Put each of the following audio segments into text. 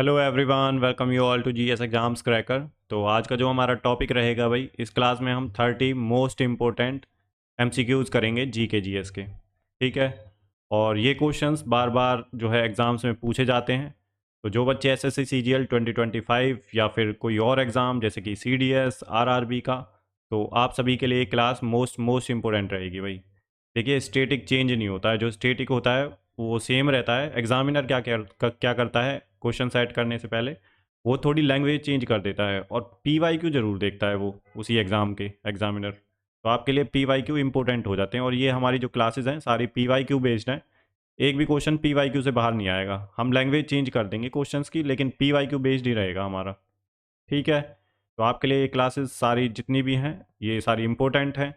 Hello everyone, welcome you all to GS exams cracker. तो आज का जो हमारा टॉपिक रहेगा भाई, इस क्लास में हम 30 मोस्ट इम्पोर्टेंट एमसीक्यूज़ करेंगे जी के जीएस के। ठीक है। और ये क्वेश्चंस बार बार जो है एग्ज़ाम्स में पूछे जाते हैं। तो जो बच्चे एसएससी सीजीएल 2025 या फिर कोई और एग्ज़ाम जैसे कि सीडीएस आरआरबी का, तो आप सभी के लिए ये क्लास मोस्ट इम्पोर्टेंट रहेगी भाई। देखिए, स्टेटिक चेंज नहीं होता है, जो स्टेटिक होता है वो सेम रहता है। एग्जामिनर क्या करता है क्वेश्चन सेट करने से पहले, वो थोड़ी लैंग्वेज चेंज कर देता है और पी वाई क्यू जरूर देखता है वो उसी एग्ज़ाम के एग्जामिनर। तो आपके लिए पी वाई क्यू इंपॉर्टेंट हो जाते हैं, और ये हमारी जो क्लासेस हैं सारी पी वाई क्यू बेस्ड हैं। एक भी क्वेश्चन पी वाई क्यू से बाहर नहीं आएगा। हम लैंग्वेज चेंज कर देंगे क्वेश्चंस की, लेकिन पी वाई क्यू बेस्ड ही रहेगा हमारा। ठीक है। तो आपके लिए ये क्लासेस सारी जितनी भी हैं ये सारी इंपॉर्टेंट हैं।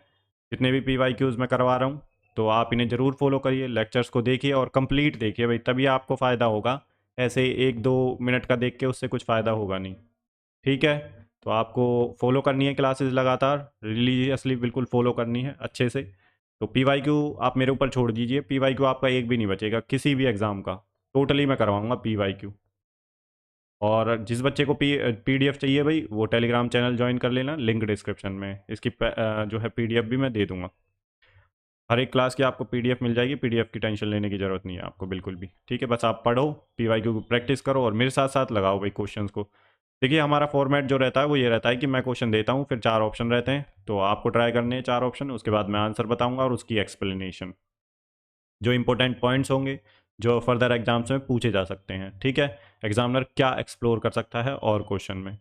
जितने भी पी वाई क्यूज़ मैं करवा रहा हूँ, तो आप इन्हें ज़रूर फॉलो करिए, लेक्चर्स को देखिए और कंप्लीट देखिए भाई, तभी आपको फ़ायदा होगा। ऐसे 1-2 मिनट का देख के उससे कुछ फ़ायदा होगा नहीं। ठीक है। तो आपको फॉलो करनी है क्लासेस लगातार, रिलीजियसली बिल्कुल फॉलो करनी है अच्छे से। तो पी वाई क्यू आप मेरे ऊपर छोड़ दीजिए, पी वाई क्यू आपका एक भी नहीं बचेगा किसी भी एग्ज़ाम का। टोटली मैं करवाऊँगा पी वाई क्यू। और जिस बच्चे को पीडीएफ चाहिए भाई, वो टेलीग्राम चैनल ज्वाइन कर लेना, लिंक डिस्क्रिप्शन में। इसकी जो है पीडीएफ भी मैं दे दूंगा। हर एक क्लास की आपको पीडीएफ मिल जाएगी, पीडीएफ की टेंशन लेने की ज़रूरत नहीं है आपको बिल्कुल भी। ठीक है, बस आप पढ़ो, पीवाईक्यू की प्रैक्टिस करो और मेरे साथ साथ लगाओ भाई क्वेश्चंस को। देखिए, हमारा फॉर्मेट जो रहता है वो ये रहता है कि मैं क्वेश्चन देता हूँ, फिर 4 ऑप्शन रहते हैं, तो आपको ट्राई करने हैं 4 ऑप्शन, उसके बाद मैं आंसर बताऊँगा और उसकी एक्सप्लेनेशन, जो इंपॉर्टेंट पॉइंट्स होंगे जो फर्दर एग्जाम्स में पूछे जा सकते हैं। ठीक है। एग्जामिनर क्या एक्सप्लोर कर सकता है और क्वेश्चन में,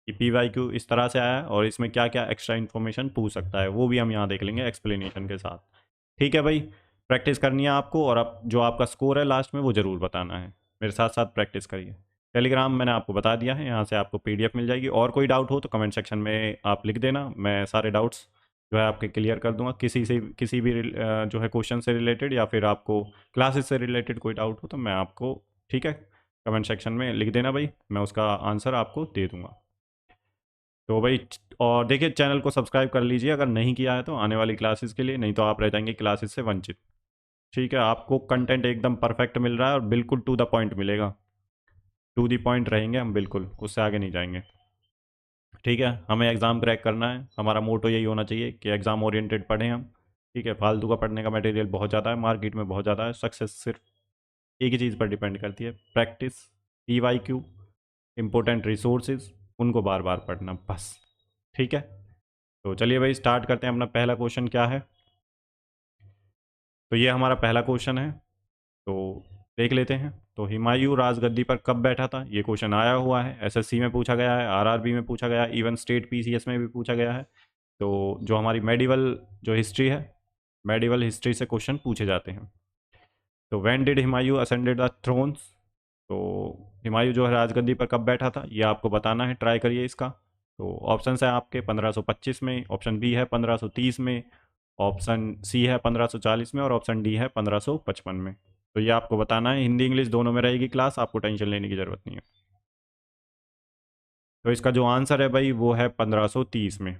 कि पी वाई क्यू इस तरह से आया है और इसमें क्या क्या एक्स्ट्रा इन्फॉर्मेशन पूछ सकता है, वो भी हम यहाँ देख लेंगे एक्सप्लेनेशन के साथ। ठीक है भाई, प्रैक्टिस करनी है आपको, और अब जो आपका स्कोर है लास्ट में वो ज़रूर बताना है। मेरे साथ साथ प्रैक्टिस करिए। टेलीग्राम मैंने आपको बता दिया है, यहाँ से आपको पीडीएफ मिल जाएगी, और कोई डाउट हो तो कमेंट सेक्शन में आप लिख देना, मैं सारे डाउट्स जो है आपके क्लियर कर दूंगा। किसी भी जो है क्वेश्चन से रिलेटेड या फिर आपको क्लासेस से रिलेटेड कोई डाउट हो तो मैं आपको, ठीक है, कमेंट सेक्शन में लिख देना भाई, मैं उसका आंसर आपको दे दूंगा। तो भाई, और देखिए चैनल को सब्सक्राइब कर लीजिए अगर नहीं किया है तो, आने वाली क्लासेस के लिए, नहीं तो आप रह जाएंगे क्लासेस से वंचित। ठीक है, आपको कंटेंट एकदम परफेक्ट मिल रहा है और बिल्कुल टू द पॉइंट मिलेगा। टू द पॉइंट रहेंगे हम बिल्कुल, उससे आगे नहीं जाएंगे। ठीक है, हमें एग्ज़ाम क्रैक करना है, हमारा मोटो यही होना चाहिए कि एग्ज़ाम ओरिएंटेड पढ़ें हम। ठीक है, फालतू का पढ़ने का मटेरियल बहुत ज़्यादा है मार्केट में, बहुत ज़्यादा है। सक्सेस सिर्फ एक ही चीज़ पर डिपेंड करती है, practice, P Y Q, important resources, उनको बार बार पढ़ना बस। ठीक है। तो चलिए भाई, स्टार्ट करते हैं। अपना पहला क्वेश्चन क्या है, तो ये हमारा पहला क्वेश्चन है, तो देख लेते हैं। तो हुमायूं राजगद्दी पर कब बैठा था, ये क्वेश्चन आया हुआ है, एसएससी में पूछा गया है, आरआरबी में पूछा गया है, इवन स्टेट पीसीएस में भी पूछा गया है। तो जो हमारी मेडिवल जो हिस्ट्री है, मेडिवल हिस्ट्री से क्वेश्चन पूछे जाते हैं। तो when did Humayun ascended the thrones, तो हुमायूं जो है राजगद्दी पर कब बैठा था ये आपको बताना है, ट्राई करिए इसका। तो ऑप्शन है आपके 1525 में, ऑप्शन बी है 1530 में, ऑप्शन सी है 1540 में, और ऑप्शन डी है 1555 में। तो ये आपको बताना है, हिंदी इंग्लिश दोनों में रहेगी क्लास, आपको टेंशन लेने की ज़रूरत नहीं है। तो इसका जो आंसर है भाई वो है 1530 में।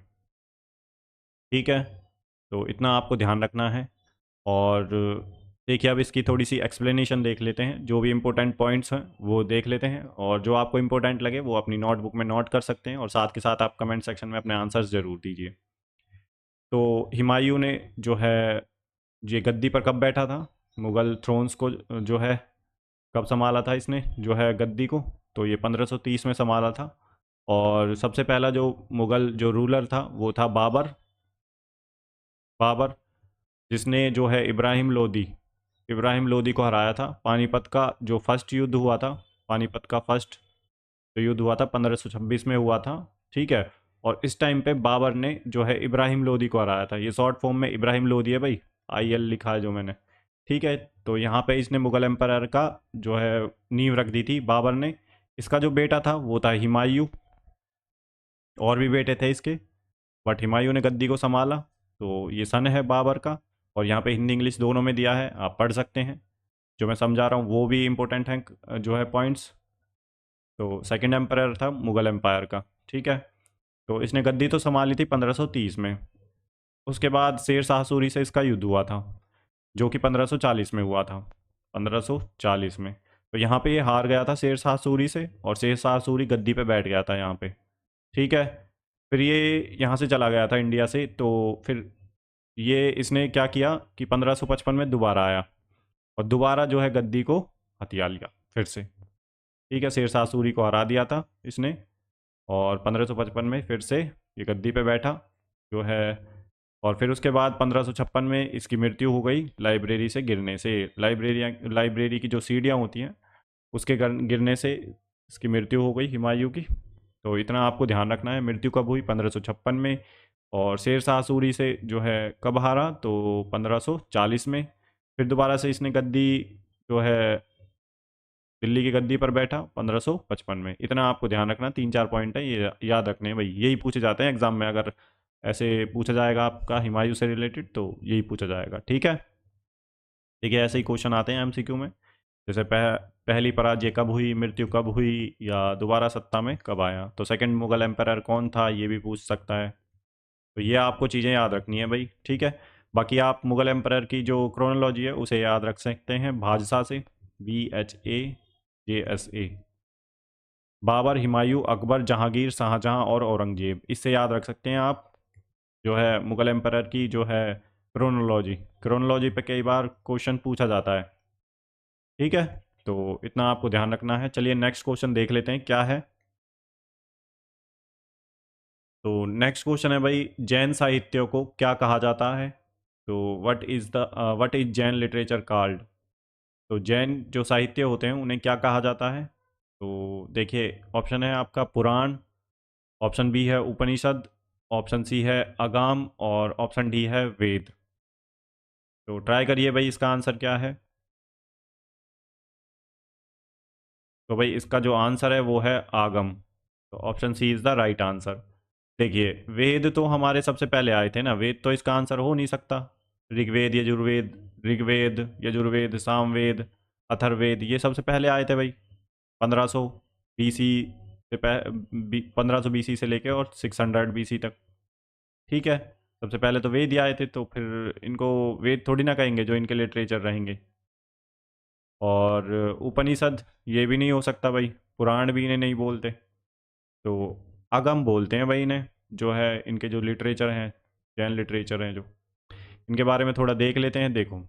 ठीक है, तो इतना आपको ध्यान रखना है। और देखिए, अब इसकी थोड़ी सी एक्सप्लेनेशन देख लेते हैं, जो भी इंपॉर्टेंट पॉइंट्स हैं वो देख लेते हैं, और जो आपको इंपॉर्टेंट लगे वो अपनी नोटबुक में नोट कर सकते हैं, और साथ के साथ आप कमेंट सेक्शन में अपने आंसर्स ज़रूर दीजिए। तो हुमायूं ने जो है ये गद्दी पर कब बैठा था, मुग़ल थ्रोन्स को जो है कब संभाला था इसने जो है गद्दी को, तो ये 1530 में संभाला था। और सबसे पहला जो मुग़ल जो रूलर था वो था बाबर। बाबर, जिसने जो है इब्राहिम लोदी को हराया था। पानीपत का जो फर्स्ट युद्ध हुआ था, पानीपत का फर्स्ट जो युद्ध हुआ था 1526 में हुआ था। ठीक है। और इस टाइम पे बाबर ने जो है इब्राहिम लोदी को हराया था। ये शॉर्ट फॉर्म में इब्राहिम लोदी है भाई, IL लिखा है जो मैंने। ठीक है। तो यहाँ पे इसने मुगल एम्पायर का जो है नींव रख दी थी बाबर ने। इसका जो बेटा था वो था हुमायूं, और भी बेटे थे इसके, बट हुमायूं ने गद्दी को संभाला। तो ये सन है बाबर का, और यहाँ पे हिंदी इंग्लिश दोनों में दिया है, आप पढ़ सकते हैं। जो मैं समझा रहा हूँ वो भी इम्पोर्टेंट हैं जो है पॉइंट्स। तो सेकंड एम्पायर था मुगल एम्पायर का। ठीक है। तो इसने गद्दी तो संभाली थी 1530 में। उसके बाद शेर शाह सूरी से इसका युद्ध हुआ था, जो कि 1540 में हुआ था, 1540 में। तो यहाँ पे ये हार गया था शेरशाह सूरी से, और शेरशाह सूरी गद्दी पे बैठ गया था यहाँ पे। ठीक है। फिर ये यहाँ से चला गया था इंडिया से, तो फिर ये इसने क्या किया कि 1555 में दोबारा आया, और दोबारा जो है गद्दी को हथिया लिया फिर से। ठीक है, शेरशाह सूरी को हरा दिया था इसने, और 1555 में फिर से ये गद्दी पे बैठा जो है। और फिर उसके बाद 1556 में इसकी मृत्यु हो गई लाइब्रेरी से गिरने से। लाइब्रेरी की जो सीढ़ियाँ होती हैं उसके गिरने से इसकी मृत्यु हो गई हुमायूं की। तो इतना आपको ध्यान रखना है, मृत्यु कब हुई 1556 में। और शेरशाह सूरी से जो है कब हारा, तो 1540 में। फिर दोबारा से इसने गद्दी जो है दिल्ली की गद्दी पर बैठा 1555 में। इतना आपको ध्यान रखना, 3-4 पॉइंट है ये याद रखने हैं भाई, यही पूछे जाते हैं एग्जाम में। अगर ऐसे पूछा जाएगा आपका हुमायूं से रिलेटेड तो यही पूछा जाएगा। ठीक है, देखिए ऐसे ही क्वेश्चन आते हैं एमसीक्यू में, जैसे पहली पराजय कब हुई, मृत्यु कब हुई, या दोबारा सत्ता में कब आया। तो सेकंड मुगल एम्पायर कौन था ये भी पूछ सकता है। तो ये आपको चीज़ें याद रखनी है भाई। ठीक है, बाकी आप मुगल एम्पायर की जो क्रोनोलॉजी है उसे याद रख सकते हैं भाजसा से, VHAJSA। बाबर, हुमायूं, अकबर, जहांगीर, शाहजहां और औरंगजेब, इससे याद रख सकते हैं आप जो है मुगल एम्पायर की जो है क्रोनोलॉजी। क्रोनोलॉजी पे कई बार क्वेश्चन पूछा जाता है। ठीक है, तो इतना आपको ध्यान रखना है। चलिए नेक्स्ट क्वेश्चन देख लेते हैं क्या है। तो नेक्स्ट क्वेश्चन है भाई, जैन साहित्य को क्या कहा जाता है। तो what is Jain literature called. तो जैन जो साहित्य होते हैं उन्हें क्या कहा जाता है। तो देखिए ऑप्शन है आपका पुराण, ऑप्शन बी है उपनिषद, ऑप्शन सी है अगाम, और ऑप्शन डी है वेद। तो ट्राई करिए भाई, इसका आंसर क्या है। तो भाई इसका जो आंसर है वो है आगम। तो option C is the right answer. देखिए वेद तो हमारे सबसे पहले आए थे ना, वेद तो इसका आंसर हो नहीं सकता। ऋग्वेद, यजुर्वेद, सामवेद, अथर्ववेद, ये सबसे पहले आए थे भाई 1500 BC से 1500 BC से लेके और 600 BC तक। ठीक है, सबसे पहले तो वेद ही आए थे, तो फिर इनको वेद थोड़ी ना कहेंगे जो इनके लिटरेचर रहेंगे। और उपनिषद ये भी नहीं हो सकता भाई, पुराण भी इन्हें नहीं बोलते। तो आगम बोलते हैं भाई इन्हें, जो है इनके जो लिटरेचर हैं, जैन लिटरेचर हैं जो, इनके बारे में थोड़ा देख लेते हैं। देखो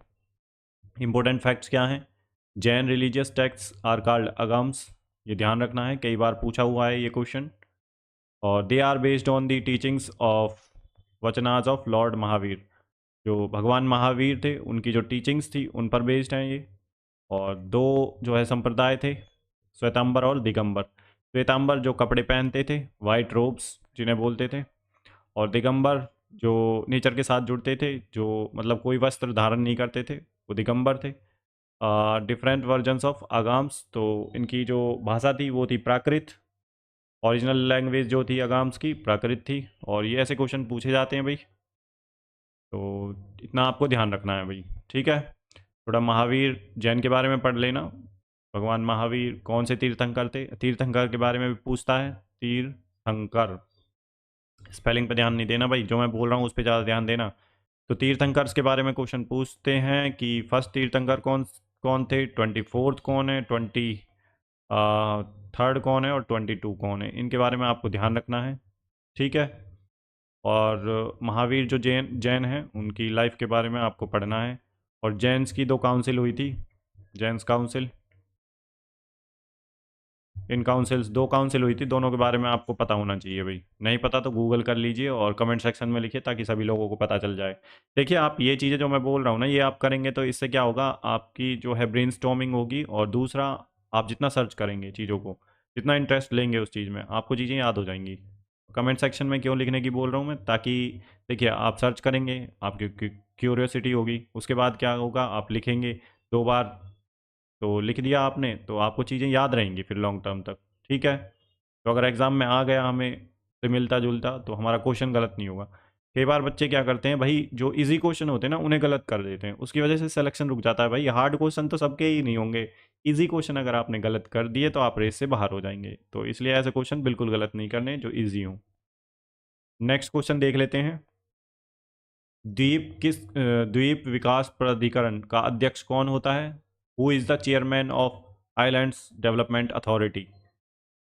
इंपॉर्टेंट फैक्ट्स क्या हैं। Jain religious text are called Agams, ये ध्यान रखना है, कई बार पूछा हुआ है ये क्वेश्चन। और they are based on the teachings of Vachanas of lord Mahavir, जो भगवान महावीर थे उनकी जो टीचिंग्स थी उन पर बेस्ड हैं ये। और दो जो है संप्रदाय थे, श्वेतांबर और दिगंबर। श्वेतांबर जो कपड़े पहनते थे, वाइट रोब्स जिन्हें बोलते थे, और दिगंबर जो नेचर के साथ जुड़ते थे, जो मतलब कोई वस्त्र धारण नहीं करते थे, वो दिगंबर थे। डिफरेंट वर्जन्स ऑफ आगाम्स, तो इनकी जो भाषा थी वो थी प्राकृत। ओरिजिनल लैंग्वेज जो थी आगाम्स की प्राकृत थी। और ये ऐसे क्वेश्चन पूछे जाते हैं भाई, तो इतना आपको ध्यान रखना है भाई। ठीक है, थोड़ा महावीर जैन के बारे में पढ़ लेना। भगवान महावीर कौन से तीर्थंकर थे, तीर्थंकर के बारे में भी पूछता है, तीर्थंकर। स्पेलिंग पे ध्यान नहीं देना भाई, जो मैं बोल रहा हूँ उस पर ज़्यादा ध्यान देना। तो तीर्थंकर्स के बारे में क्वेश्चन पूछते हैं कि फर्स्ट तीर्थंकर कौन कौन थे, 24th कौन है, 23rd कौन है, और 22 कौन है, इनके बारे में आपको ध्यान रखना है। ठीक है, और महावीर जो जैन जैन हैं उनकी लाइफ के बारे में आपको पढ़ना है। और जैन्स की 2 काउंसिल हुई थी, जैन्स काउंसिल, इन काउंसिल्स 2 काउंसिल हुई थी, दोनों के बारे में आपको पता होना चाहिए भाई। नहीं पता तो गूगल कर लीजिए और कमेंट सेक्शन में लिखिए ताकि सभी लोगों को पता चल जाए। देखिए आप ये चीज़ें जो मैं बोल रहा हूँ ना, ये आप करेंगे तो इससे क्या होगा, आपकी जो है ब्रेनस्टॉर्मिंग होगी। और दूसरा, आप जितना सर्च करेंगे चीज़ों को, जितना इंटरेस्ट लेंगे उस चीज़ में, आपको चीज़ें याद हो जाएंगी। कमेंट सेक्शन में क्यों लिखने की बोल रहा हूँ मैं, ताकि देखिए आप सर्च करेंगे, आपकी क्यूरियोसिटी होगी, उसके बाद क्या होगा, आप लिखेंगे 2 बार, तो लिख दिया आपने तो आपको चीज़ें याद रहेंगी फिर लॉन्ग टर्म तक। ठीक है, तो अगर एग्ज़ाम में आ गया हमें से मिलता जुलता तो हमारा क्वेश्चन गलत नहीं होगा। कई बार बच्चे क्या करते हैं भाई, जो इजी क्वेश्चन होते हैं ना उन्हें गलत कर देते हैं, उसकी वजह से सिलेक्शन रुक जाता है भाई। हार्ड क्वेश्चन तो सबके ही नहीं होंगे, इजी क्वेश्चन अगर आपने गलत कर दिए तो आप रेस से बाहर हो जाएंगे। तो इसलिए ऐसे क्वेश्चन बिल्कुल गलत नहीं करने जो ईजी हों। नेक्स्ट क्वेश्चन देख लेते हैं। द्वीप विकास प्राधिकरण का अध्यक्ष कौन होता है। Who is the chairman of islands development authority.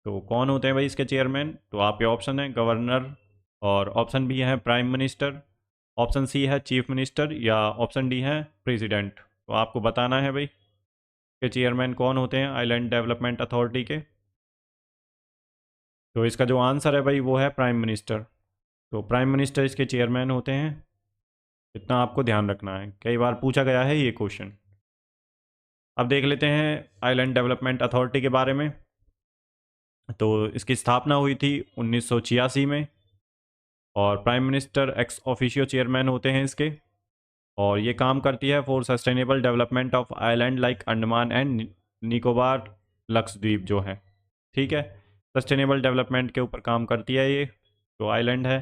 तो कौन होते हैं भाई इसके चेयरमैन? तो आपके ऑप्शन है गवर्नर, और ऑप्शन बी है प्राइम मिनिस्टर, ऑप्शन सी है चीफ मिनिस्टर, या ऑप्शन डी है प्रेसिडेंट। तो आपको बताना है भाई के चेयरमैन कौन होते हैं आइलैंड डेवलपमेंट अथॉरिटी के। तो इसका जो आंसर है भाई वो है प्राइम मिनिस्टर। तो प्राइम मिनिस्टर इसके चेयरमैन होते हैं, इतना आपको ध्यान रखना है, कई बार पूछा गया है ये क्वेश्चन। अब देख लेते हैं आइलैंड डेवलपमेंट अथॉरिटी के बारे में। तो इसकी स्थापना हुई थी 1986 में, और prime minister ex officio chairman होते हैं इसके। और ये काम करती है for sustainable development of island like Andaman and Nicobar Lakshadweep जो है, ठीक है, सस्टेनेबल डेवलपमेंट के ऊपर काम करती है ये। तो आइलैंड है।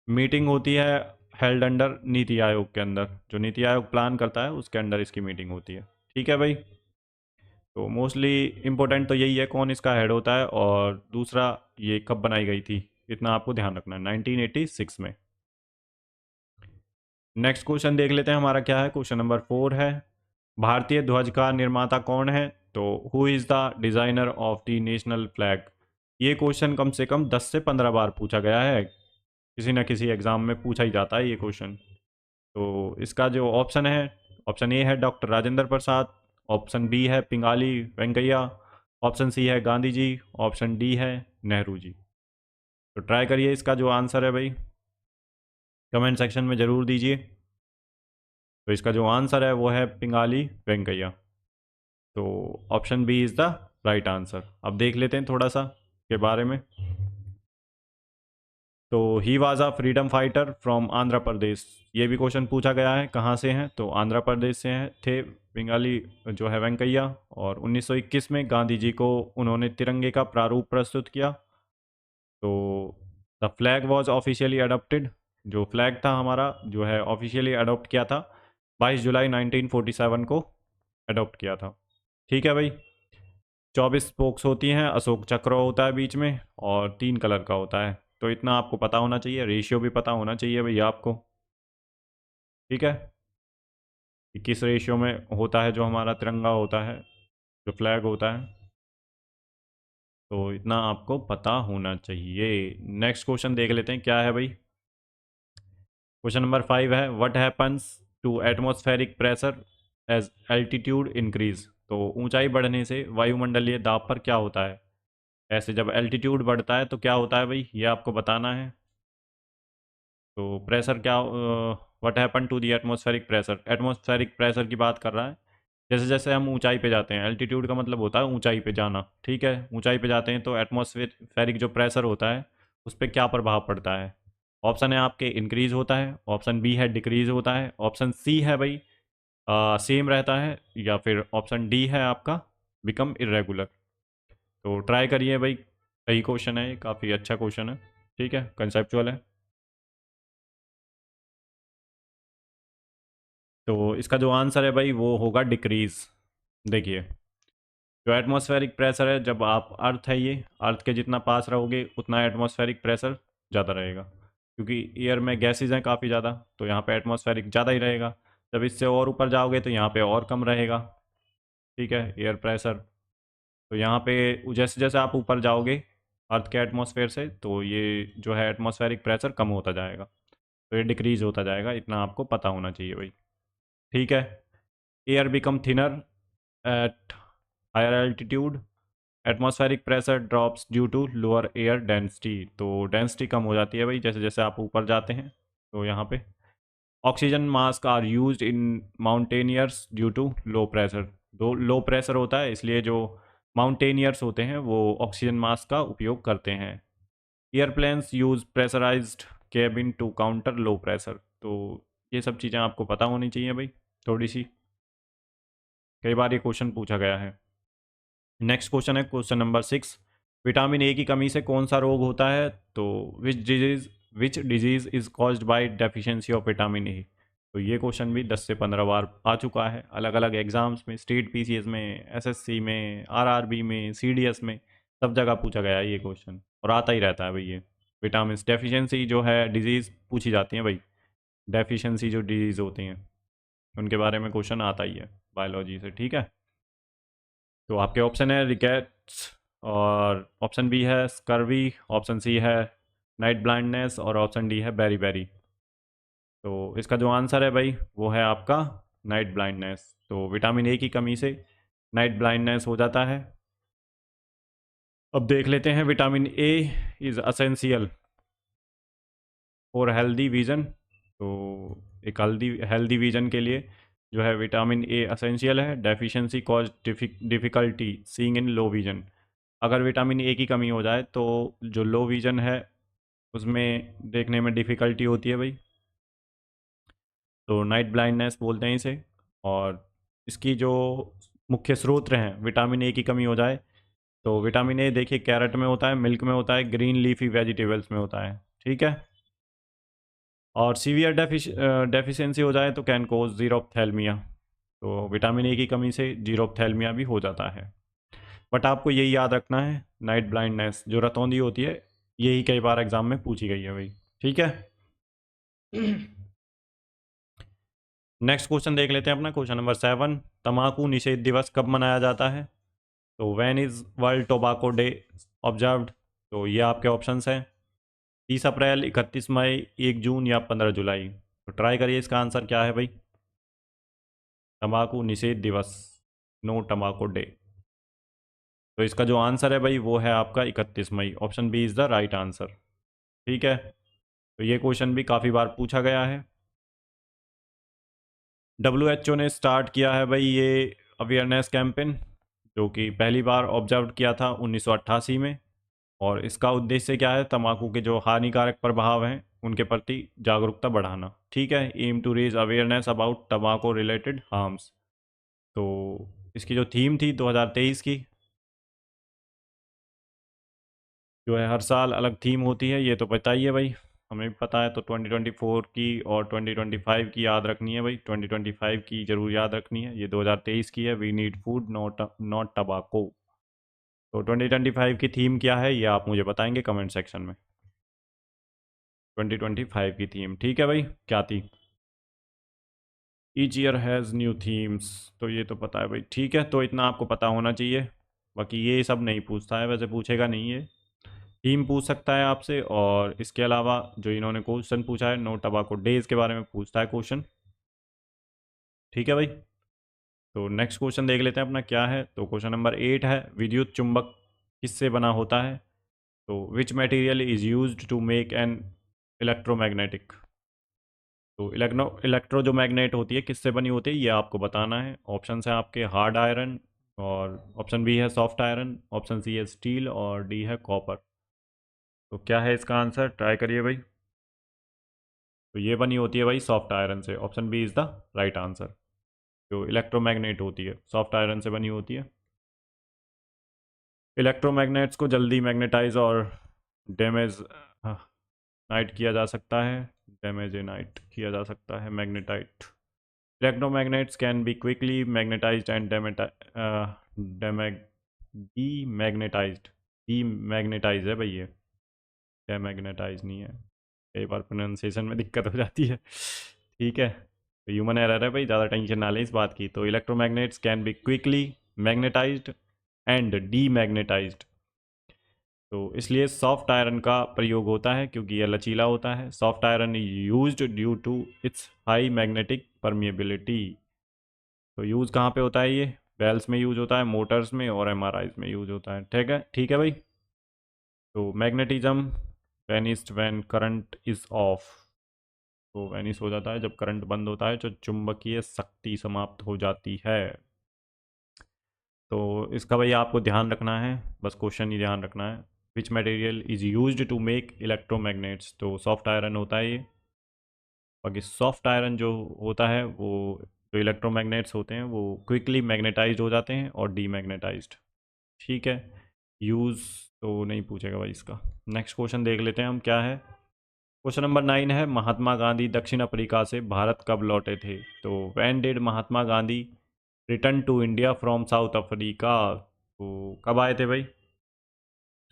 मीटिंग होती है हेल्ड अंडर नीति आयोग के अंदर, जो नीति आयोग प्लान करता है उसके अंडर इसकी मीटिंग होती है, ठीक है भाई। तो मोस्टली इम्पोर्टेंट तो यही है कौन इसका हेड होता है, और दूसरा ये कब बनाई गई थी, इतना आपको ध्यान रखना है, 1986 में। नेक्स्ट क्वेश्चन देख लेते हैं हमारा क्या है। क्वेश्चन नंबर 4 है, भारतीय ध्वज का निर्माता कौन है? तो who is the designer of the national flag? ये क्वेश्चन कम से कम 10 से 15 बार पूछा गया है, किसी न किसी एग्ज़ाम में पूछा ही जाता है ये क्वेश्चन। तो इसका जो ऑप्शन है, ऑप्शन ए है doctor Rajendra Prasad, option B है पिंगाली वेंकैया, ऑप्शन सी है गांधी जी, ऑप्शन डी है नेहरू जी। तो ट्राई करिए इसका जो आंसर है भाई कमेंट सेक्शन में ज़रूर दीजिए। तो इसका जो आंसर है वो है पिंगाली वेंकैया। तो option B is the right answer. अब देख लेते हैं थोड़ा सा के बारे में। तो he was a freedom fighter from Andhra Pradesh. ये भी क्वेश्चन पूछा गया है कहाँ से हैं, तो आंध्र प्रदेश से हैं थे पिंगाली जो है वेंकैया। और 1921 में गांधी जी को उन्होंने तिरंगे का प्रारूप प्रस्तुत किया। तो the flag was officially adopted, जो फ्लैग था हमारा जो है ऑफिशियली अडोप्ट किया था 22 जुलाई 1947 को अडोप्ट किया था, ठीक है भाई। 24 स्पोक्स होती हैं, अशोक चक्र होता है बीच में, और 3 कलर का होता है। तो इतना आपको पता होना चाहिए, रेशियो भी पता होना चाहिए भैया आपको, ठीक है, कि किस रेशियो में होता है जो हमारा तिरंगा होता है, जो फ्लैग होता है। तो इतना आपको पता होना चाहिए। नेक्स्ट क्वेश्चन देख लेते हैं क्या है भाई। क्वेश्चन नंबर 5 है, what happens to atmospheric pressure as altitude increase? तो ऊंचाई बढ़ने से वायुमंडलीय दाब पर क्या होता है? ऐसे जब एल्टीट्यूड बढ़ता है तो क्या होता है भाई, ये आपको बताना है। तो प्रेशर क्या, what happen to the atmospheric pressure, atmospheric pressure की बात कर रहा है। जैसे जैसे हम ऊंचाई पे जाते हैं, एल्टीट्यूड का मतलब होता है ऊंचाई पे जाना, ठीक है, ऊंचाई पे जाते हैं तो एटमॉस्फेरिक जो प्रेशर होता है उस पर क्या प्रभाव पड़ता है? ऑप्शन है आपके इंक्रीज होता है, ऑप्शन बी है डिक्रीज होता है, ऑप्शन सी है भाई सेम रहता है, या फिर ऑप्शन डी है आपका बिकम इरेगुलर। तो ट्राई करिए भाई, सही क्वेश्चन है ये, काफ़ी अच्छा क्वेश्चन है, ठीक है, कंसेप्चुअल है। तो इसका जो आंसर है भाई वो होगा डिक्रीज। देखिए, जो एटमॉस्फेरिक प्रेशर है, जब आप अर्थ है, ये अर्थ के जितना पास रहोगे उतना एटमॉस्फेरिक प्रेशर ज़्यादा रहेगा, क्योंकि एयर में गैसेज हैं काफ़ी ज़्यादा, तो यहाँ पे एटमॉस्फेरिक ज़्यादा ही रहेगा। जब इससे और ऊपर जाओगे तो यहाँ पे और कम रहेगा, ठीक है, एयर प्रेशर। तो यहाँ पे जैसे जैसे आप ऊपर जाओगे अर्थ के एटमॉस्फेयर से, तो ये जो है एटमॉस्फेरिक प्रेशर कम होता जाएगा, तो ये डिक्रीज होता जाएगा, इतना आपको पता होना चाहिए भाई, ठीक है। Air become thinner at higher altitude, atmospheric pressure drops due to lower air density. तो डेंसिटी कम हो जाती है भाई जैसे जैसे आप ऊपर जाते हैं। तो यहाँ पे oxygen mask are used in mountaineers due to low pressure. दो लो प्रेशर होता है इसलिए जो माउंटेनियर्स होते हैं वो ऑक्सीजन मास्क का उपयोग करते हैं। Airplanes use pressurized cabin to counter low pressure. तो ये सब चीज़ें आपको पता होनी चाहिए भाई, थोड़ी सी, कई बार ये क्वेश्चन पूछा गया है। नेक्स्ट क्वेश्चन है क्वेश्चन नंबर 6, विटामिन ए की कमी से कौन सा रोग होता है? तो which disease is caused by deficiency of vitamin A? तो ये क्वेश्चन भी 10 से 15 बार आ चुका है अलग अलग एग्जाम्स में, स्टेट पीसीएस में, एसएससी में, आरआरबी में, सीडीएस में, सब जगह पूछा गया है ये क्वेश्चन, और आता ही रहता है भाई ये। विटामिन डेफिशिएंसी जो है डिजीज़ पूछी जाती है भाई, डेफिशिएंसी जो डिजीज़ होती हैं उनके बारे में क्वेश्चन आता ही है बायोलॉजी से, ठीक है। तो आपके ऑप्शन है रिकेट्स, और ऑप्शन बी है स्कर्वी, ऑप्शन सी है नाइट ब्लाइंडनेस, और ऑप्शन डी है बेरी बेरी। तो इसका जो आंसर है भाई वो है आपका नाइट ब्लाइंडनेस। तो विटामिन ए की कमी से नाइट ब्लाइंडनेस हो जाता है। अब देख लेते हैं, vitamin A is essential for healthy vision. तो एक हेल्दी हेल्दी विजन के लिए जो है विटामिन ए असेंशियल है। Deficiency cause difficulty seeing in low vision. अगर विटामिन ए की कमी हो जाए तो जो लो विजन है उसमें देखने में डिफ़िकल्टी होती है भाई। तो नाइट ब्लाइंडनेस बोलते हैं इसे। और इसकी जो मुख्य स्रोत हैं, विटामिन ए की कमी हो जाए तो विटामिन ए देखिए कैरेट में होता है, मिल्क में होता है, ग्रीन लीफी वेजिटेबल्स में होता है, ठीक है। और सीवियर डेफिशिएंसी हो जाए तो कैन कोज जीरोप्थेल्मिया। तो विटामिन ए की कमी से जीरोप्थेल्मिया भी हो जाता है। बट आपको यही याद रखना है, नाइट ब्लाइंडनेस जो रतौंधी होती है यही कई बार एग्जाम में पूछी गई है भाई, ठीक है। नेक्स्ट क्वेश्चन देख लेते हैं अपना, क्वेश्चन नंबर 7। तम्बाकू निषेध दिवस कब मनाया जाता है? तो when is world tobacco day observed? तो ये आपके ऑप्शंस हैं, 30 अप्रैल, 31 मई, 1 जून या 15 जुलाई। तो ट्राई करिए, इसका आंसर क्या है भाई? तम्बाकू निषेध दिवस, नो टम्बाको डे। तो इसका जो आंसर है भाई वो है आपका 31 मई। Option B is the right answer, ठीक है। तो ये क्वेश्चन भी काफ़ी बार पूछा गया है। WHO ने स्टार्ट किया है भाई ये अवेयरनेस कैंपेन, जो कि पहली बार ऑब्जर्व किया था 1988 में। और इसका उद्देश्य क्या है? तंबाकू के जो हानिकारक प्रभाव हैं उनके प्रति जागरूकता बढ़ाना, ठीक है। Aim to raise awareness about tobacco related harms. तो इसकी जो थीम थी 2023 की, जो है हर साल अलग थीम होती है, ये तो पता ही है भाई, हमें भी पता है। तो 2024 की और 2025 की याद रखनी है भाई। 2025 की ज़रूर याद रखनी है, ये 2023 की है, we need food not not tobacco. तो 2025 की थीम क्या है ये आप मुझे बताएंगे कमेंट सेक्शन में। 2025 की थीम, ठीक है भाई, क्या थी? Each year has new themes. तो ये तो पता है भाई, ठीक है, तो इतना आपको पता होना चाहिए। बाकी ये सब नहीं पूछता है, वैसे पूछेगा नहीं ये। थीम पूछ सकता है आपसे, और इसके अलावा जो इन्होंने क्वेश्चन पूछा है नो टबाको डेज के बारे में पूछता है क्वेश्चन, ठीक है भाई। तो नेक्स्ट क्वेश्चन देख लेते हैं अपना क्या है। तो क्वेश्चन नंबर 8 है, विद्युत चुंबक किससे बना होता है? तो which material is used to make an electromagnetic? तो इलेक्ट्रो जो मैग्नेट होती है किससे बनी होती है ये आपको बताना है। ऑप्शन है आपके हार्ड आयरन, और ऑप्शन बी है सॉफ्ट आयरन, ऑप्शन सी है स्टील, और डी है कॉपर। तो क्या है इसका आंसर? ट्राई करिए भाई। तो ये बनी होती है भाई सॉफ्ट आयरन से। Option B is the right answer. जो इलेक्ट्रोमैग्नेट होती है सॉफ्ट आयरन से बनी होती है। इलेक्ट्रोमैग्नेट्स को जल्दी मैग्नेटाइज और डैमेज नाइट किया जा सकता है, डैमेज नाइट किया जा सकता है magnetite. Electromagnets can be quickly magnetised and demagnetised. Demagnetise है भाई ये, डैमैग्नेटाइज नहीं है। कई बार प्रोनाउंसिएशन में दिक्कत हो जाती है, ठीक है। तो ह्यूमन एरर है भाई, ज़्यादा टेंशन ना लें इस बात की। तो electromagnets can be quickly magnetised and demagnetised. तो इसलिए सॉफ्ट आयरन का प्रयोग होता है क्योंकि यह लचीला होता है। Soft iron used due to its high magnetic permeability. तो यूज़ कहाँ पे होता है ये? बेल्स में यूज होता है, मोटर्स में, और एमआरआईज में यूज होता है, ठीक है, ठीक है भाई। तो magnetism vanished when current is of. तो वेनिस हो जाता है जब करंट बंद होता है, जो चुंबकीय शक्ति समाप्त हो जाती है। तो इसका भाई आपको ध्यान रखना है, बस क्वेश्चन ही ध्यान रखना है। Which material is used to make electromagnets? तो सॉफ्ट आयरन होता है ये। बाकी सॉफ्ट आयरन जो होता है वो, जो इलेक्ट्रोमैग्नेट्स होते हैं वो क्विकली मैग्नेटाइज्ड हो जाते हैं और डीमैग्नेटाइज्ड, ठीक है। यूज़ तो नहीं पूछेगा भाई इसका। नेक्स्ट क्वेश्चन देख लेते हैं हम क्या है। क्वेश्चन नंबर 9 है, महात्मा गांधी दक्षिण अफ्रीका से भारत कब लौटे थे? तो when did Mahatma Gandhi return to India from South Africa? तो कब आए थे भाई?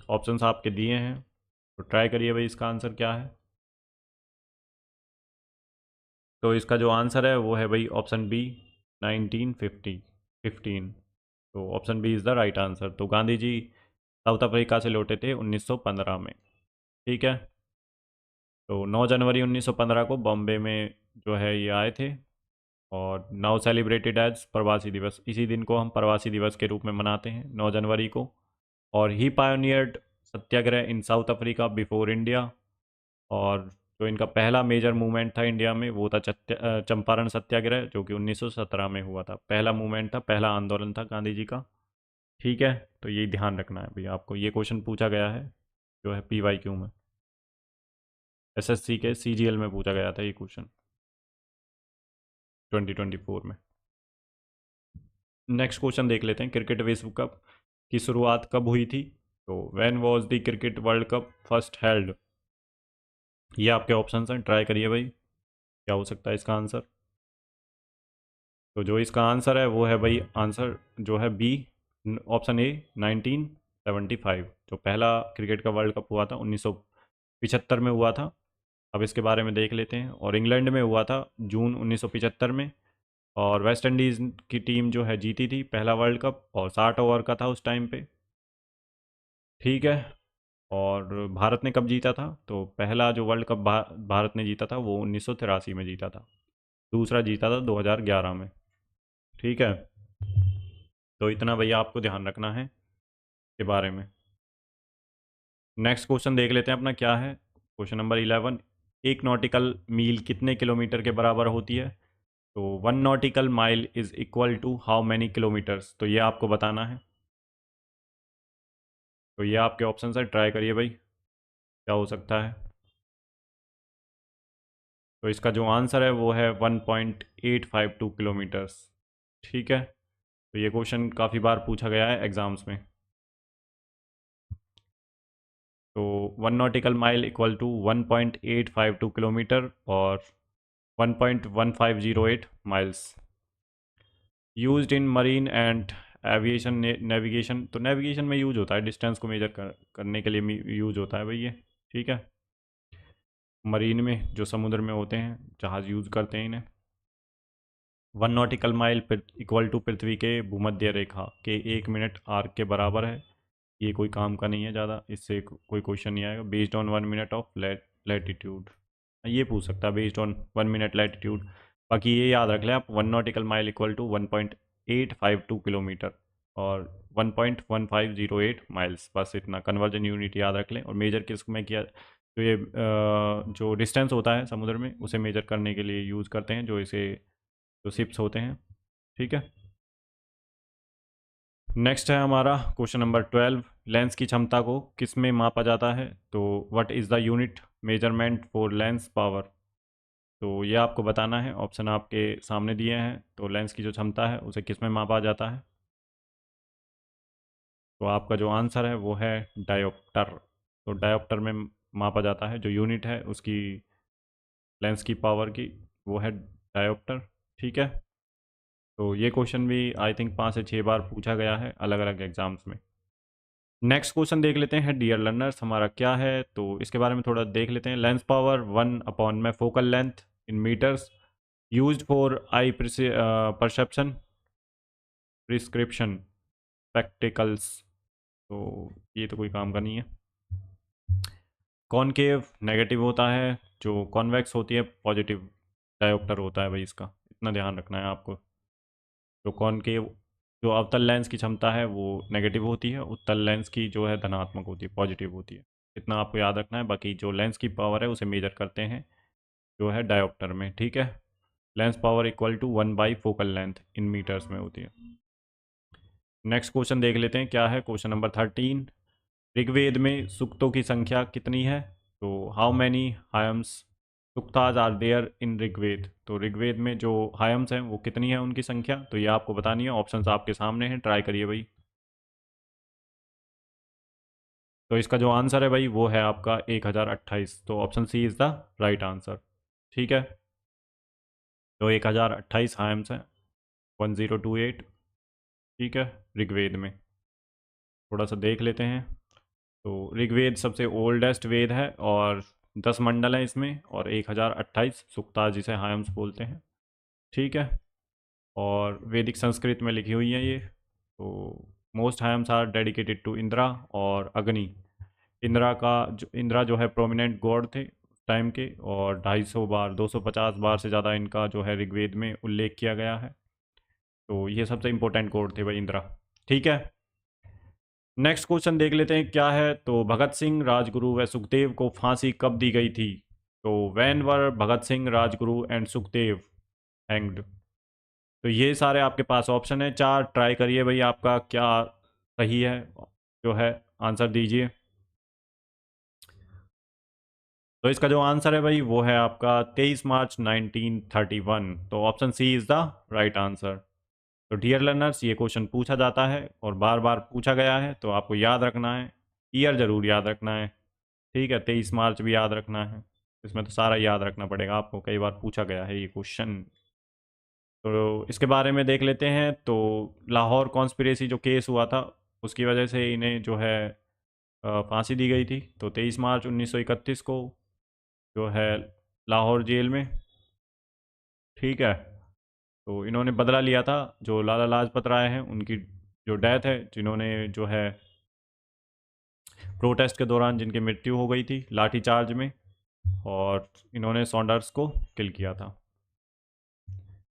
ऑप्शंस आपके दिए हैं, तो ट्राई करिए भाई इसका आंसर क्या है। तो इसका जो आंसर है वो है भाई ऑप्शन बी, 1950 15। तो option B is the right answer. तो गांधी जी साउथ अफ्रीका से लौटे थे 1915 में। ठीक है। तो 9 जनवरी 1915 को बॉम्बे में जो है ये आए थे, और नाउ सेलिब्रेटेड एज प्रवासी दिवस। इसी दिन को हम प्रवासी दिवस के रूप में मनाते हैं, 9 जनवरी को। और ही पायोनियर्ड सत्याग्रह इन साउथ अफ्रीका बिफोर इंडिया। और जो इनका पहला मेजर मूवमेंट था इंडिया में वो था चंपारण सत्याग्रह, जो कि 1917 में हुआ था। पहला मूवमेंट था, पहला आंदोलन था गांधी जी का। ठीक है। तो ये ध्यान रखना है भैया, आपको ये क्वेश्चन पूछा गया है जो है PYQ में, SSC के CGL में पूछा गया था ये क्वेश्चन 2024 में। नेक्स्ट क्वेश्चन देख लेते हैं, क्रिकेट विश्व कप की शुरुआत कब हुई थी? तो when was the cricket world cup first held? ये आपके ऑप्शन हैं, ट्राई करिए भाई, क्या हो सकता है इसका आंसर। तो जो इसका आंसर है वो है भाई, आंसर जो है बी, ऑप्शन ए, 1975। जो पहला क्रिकेट का वर्ल्ड कप हुआ था 1975 में हुआ था। अब इसके बारे में देख लेते हैं। और इंग्लैंड में हुआ था जून 1975 में। और वेस्ट इंडीज़ की टीम जो है जीती थी पहला वर्ल्ड कप, और 60 ओवर का था उस टाइम पे। ठीक है। और भारत ने कब जीता था? तो पहला जो वर्ल्ड कप भारत ने जीता था वो 1983 में जीता था। दूसरा जीता था 2011 में। ठीक है। तो इतना भैया आपको ध्यान रखना है के बारे में। नेक्स्ट क्वेश्चन देख लेते हैं अपना क्या है। क्वेश्चन नंबर 11, एक नॉटिकल मील कितने किलोमीटर के बराबर होती है? तो 1 nautical mile is equal to how many kilometres? तो ये आपको बताना है। तो ये आपके ऑप्शन है, ट्राई करिए भाई, क्या हो सकता है। तो इसका जो आंसर है वो है 1.852 किलोमीटर्स। ठीक है। तो ये क्वेश्चन काफ़ी बार पूछा गया है एग्ज़ाम्स में। तो 1 nautical mile equal to 1.852 kilometre और 1.1508 miles. Used in marine and aviation navigation. तो नेविगेशन में यूज होता है, डिस्टेंस को मेजर करने के लिए यूज होता है भाई ये। ठीक है। मरीन में जो समुद्र में होते हैं जहाज़ यूज़ करते हैं इन्हें। 1 नॉटिकल माइल इक्वल टू पृथ्वी के भूमध्य रेखा के 1 मिनट आर्क के बराबर है। ये कोई काम का नहीं है ज़्यादा, इससे कोई क्वेश्चन नहीं आएगा। Based on 1 minute of latitude, ये पूछ सकता है बेस्ड ऑन 1 मिनट लैटिट्यूड। बाकी ये याद रख लें आप, 1 nautical mile equal to 1.852 kilometre और 1.1508 माइल्स। बस इतना कन्वर्जन यूनिट याद रख लें। और मेजर किस में किया, तो ये जो डिस्टेंस होता है समुद्र में उसे मेजर करने के लिए यूज़ करते हैं, जो इसे जो शिप्स होते हैं। ठीक है। नेक्स्ट है हमारा क्वेश्चन नंबर 12, लेंस की क्षमता को किस में मापा जाता है? तो what is the unit measurement for Lenz power? तो ये आपको बताना है। ऑप्शन आपके सामने दिए हैं। तो लेंस की जो क्षमता है उसे किस में मापा जाता है? तो आपका जो आंसर है वो है डायोप्टर। तो डायोप्टर में मापा जाता है, जो यूनिट है उसकी लेंस की पावर की, वो है डायोप्टर। ठीक है। तो ये क्वेश्चन भी आई थिंक 5 से 6 बार पूछा गया है अलग अलग एग्जाम्स में। नेक्स्ट क्वेश्चन देख लेते हैं डियर लर्नर्स, हमारा क्या है तो इसके बारे में थोड़ा देख लेते हैं। लेंस पावर 1 अपॉन में focal length in metres used for eye perception prescription spectacles. तो ये तो कोई काम का नहीं है। कॉनकेव नेगेटिव होता है, जो कॉन्वेक्स होती है पॉजिटिव डायोप्टर होता है भाई, इसका इतना ध्यान रखना है आपको। जो कॉनकेव, जो अवतल लेंस की क्षमता है वो नेगेटिव होती है, उत्तल लेंस की जो है धनात्मक होती है, पॉजिटिव होती है। इतना आपको याद रखना है। बाकी जो लेंस की पावर है उसे मेजर करते हैं जो है डायोप्टर में। ठीक है। लेंस पावर इक्वल टू 1/फोकल लेंथ इन मीटर्स में होती है। नेक्स्ट क्वेश्चन देख लेते हैं क्या है। क्वेश्चन नंबर 13, ऋग्वेद में सूक्तों की संख्या कितनी है? तो how many hymns Suktas are there in Rigveda? तो ऋग्वेद में जो हायम्स हैं वो कितनी है उनकी संख्या? तो ये आपको बतानी है। ऑप्शंस आपके सामने हैं, ट्राई करिए भाई। तो इसका जो आंसर है भाई वो है आपका 1028। तो option C is the right answer. ठीक है। तो 1028 हायम्स हैं, 1028। ठीक है। ऋग्वेद में थोड़ा सा देख लेते हैं। तो ऋग्वेद सबसे ओल्डेस्ट वेद है और 10 मंडल हैं इसमें, और 1028 सुक्ता जिसे हायम्स बोलते हैं। ठीक है। और वैदिक संस्कृत में लिखी हुई है ये। तो most hymns are dedicated to Indra और अग्नि। इंदिरा जो है प्रोमिनेंट गॉड थे उस टाइम के, और 250 बार 250 बार से ज़्यादा इनका जो है ऋग्वेद में उल्लेख किया गया है। तो ये सबसे इंपॉर्टेंट गॉड थे भाई इंदिरा। ठीक है, नेक्स्ट क्वेश्चन देख लेते हैं क्या है। तो भगत सिंह, राजगुरु व सुखदेव को फांसी कब दी गई थी? तो when were Bhagat Singh, Rajguru and Sukhdev hanged? तो ये सारे आपके पास ऑप्शन है चार, ट्राई करिए भाई आपका क्या सही है, जो है आंसर दीजिए। तो इसका जो आंसर है भाई वो है आपका 23 मार्च 1931। तो option C is the right answer. तो डियर लर्नर्स, ये क्वेश्चन पूछा जाता है और बार बार पूछा गया है, तो आपको याद रखना है, ईयर ज़रूर याद रखना है। ठीक है, 23 मार्च भी याद रखना है, इसमें तो सारा याद रखना पड़ेगा आपको, कई बार पूछा गया है ये क्वेश्चन। तो इसके बारे में देख लेते हैं। तो लाहौर कॉन्स्पिरेसी जो केस हुआ था, उसकी वजह से इन्हें जो है फांसी दी गई थी। तो 23 मार्च 1931 को जो है लाहौर जेल में। ठीक है, तो इन्होंने बदला लिया था जो लाला लाजपत राय हैं उनकी जो डेथ है, जिन्होंने जो है प्रोटेस्ट के दौरान जिनकी मृत्यु हो गई थी लाठीचार्ज में, और इन्होंने सॉन्डर्स को किल किया था।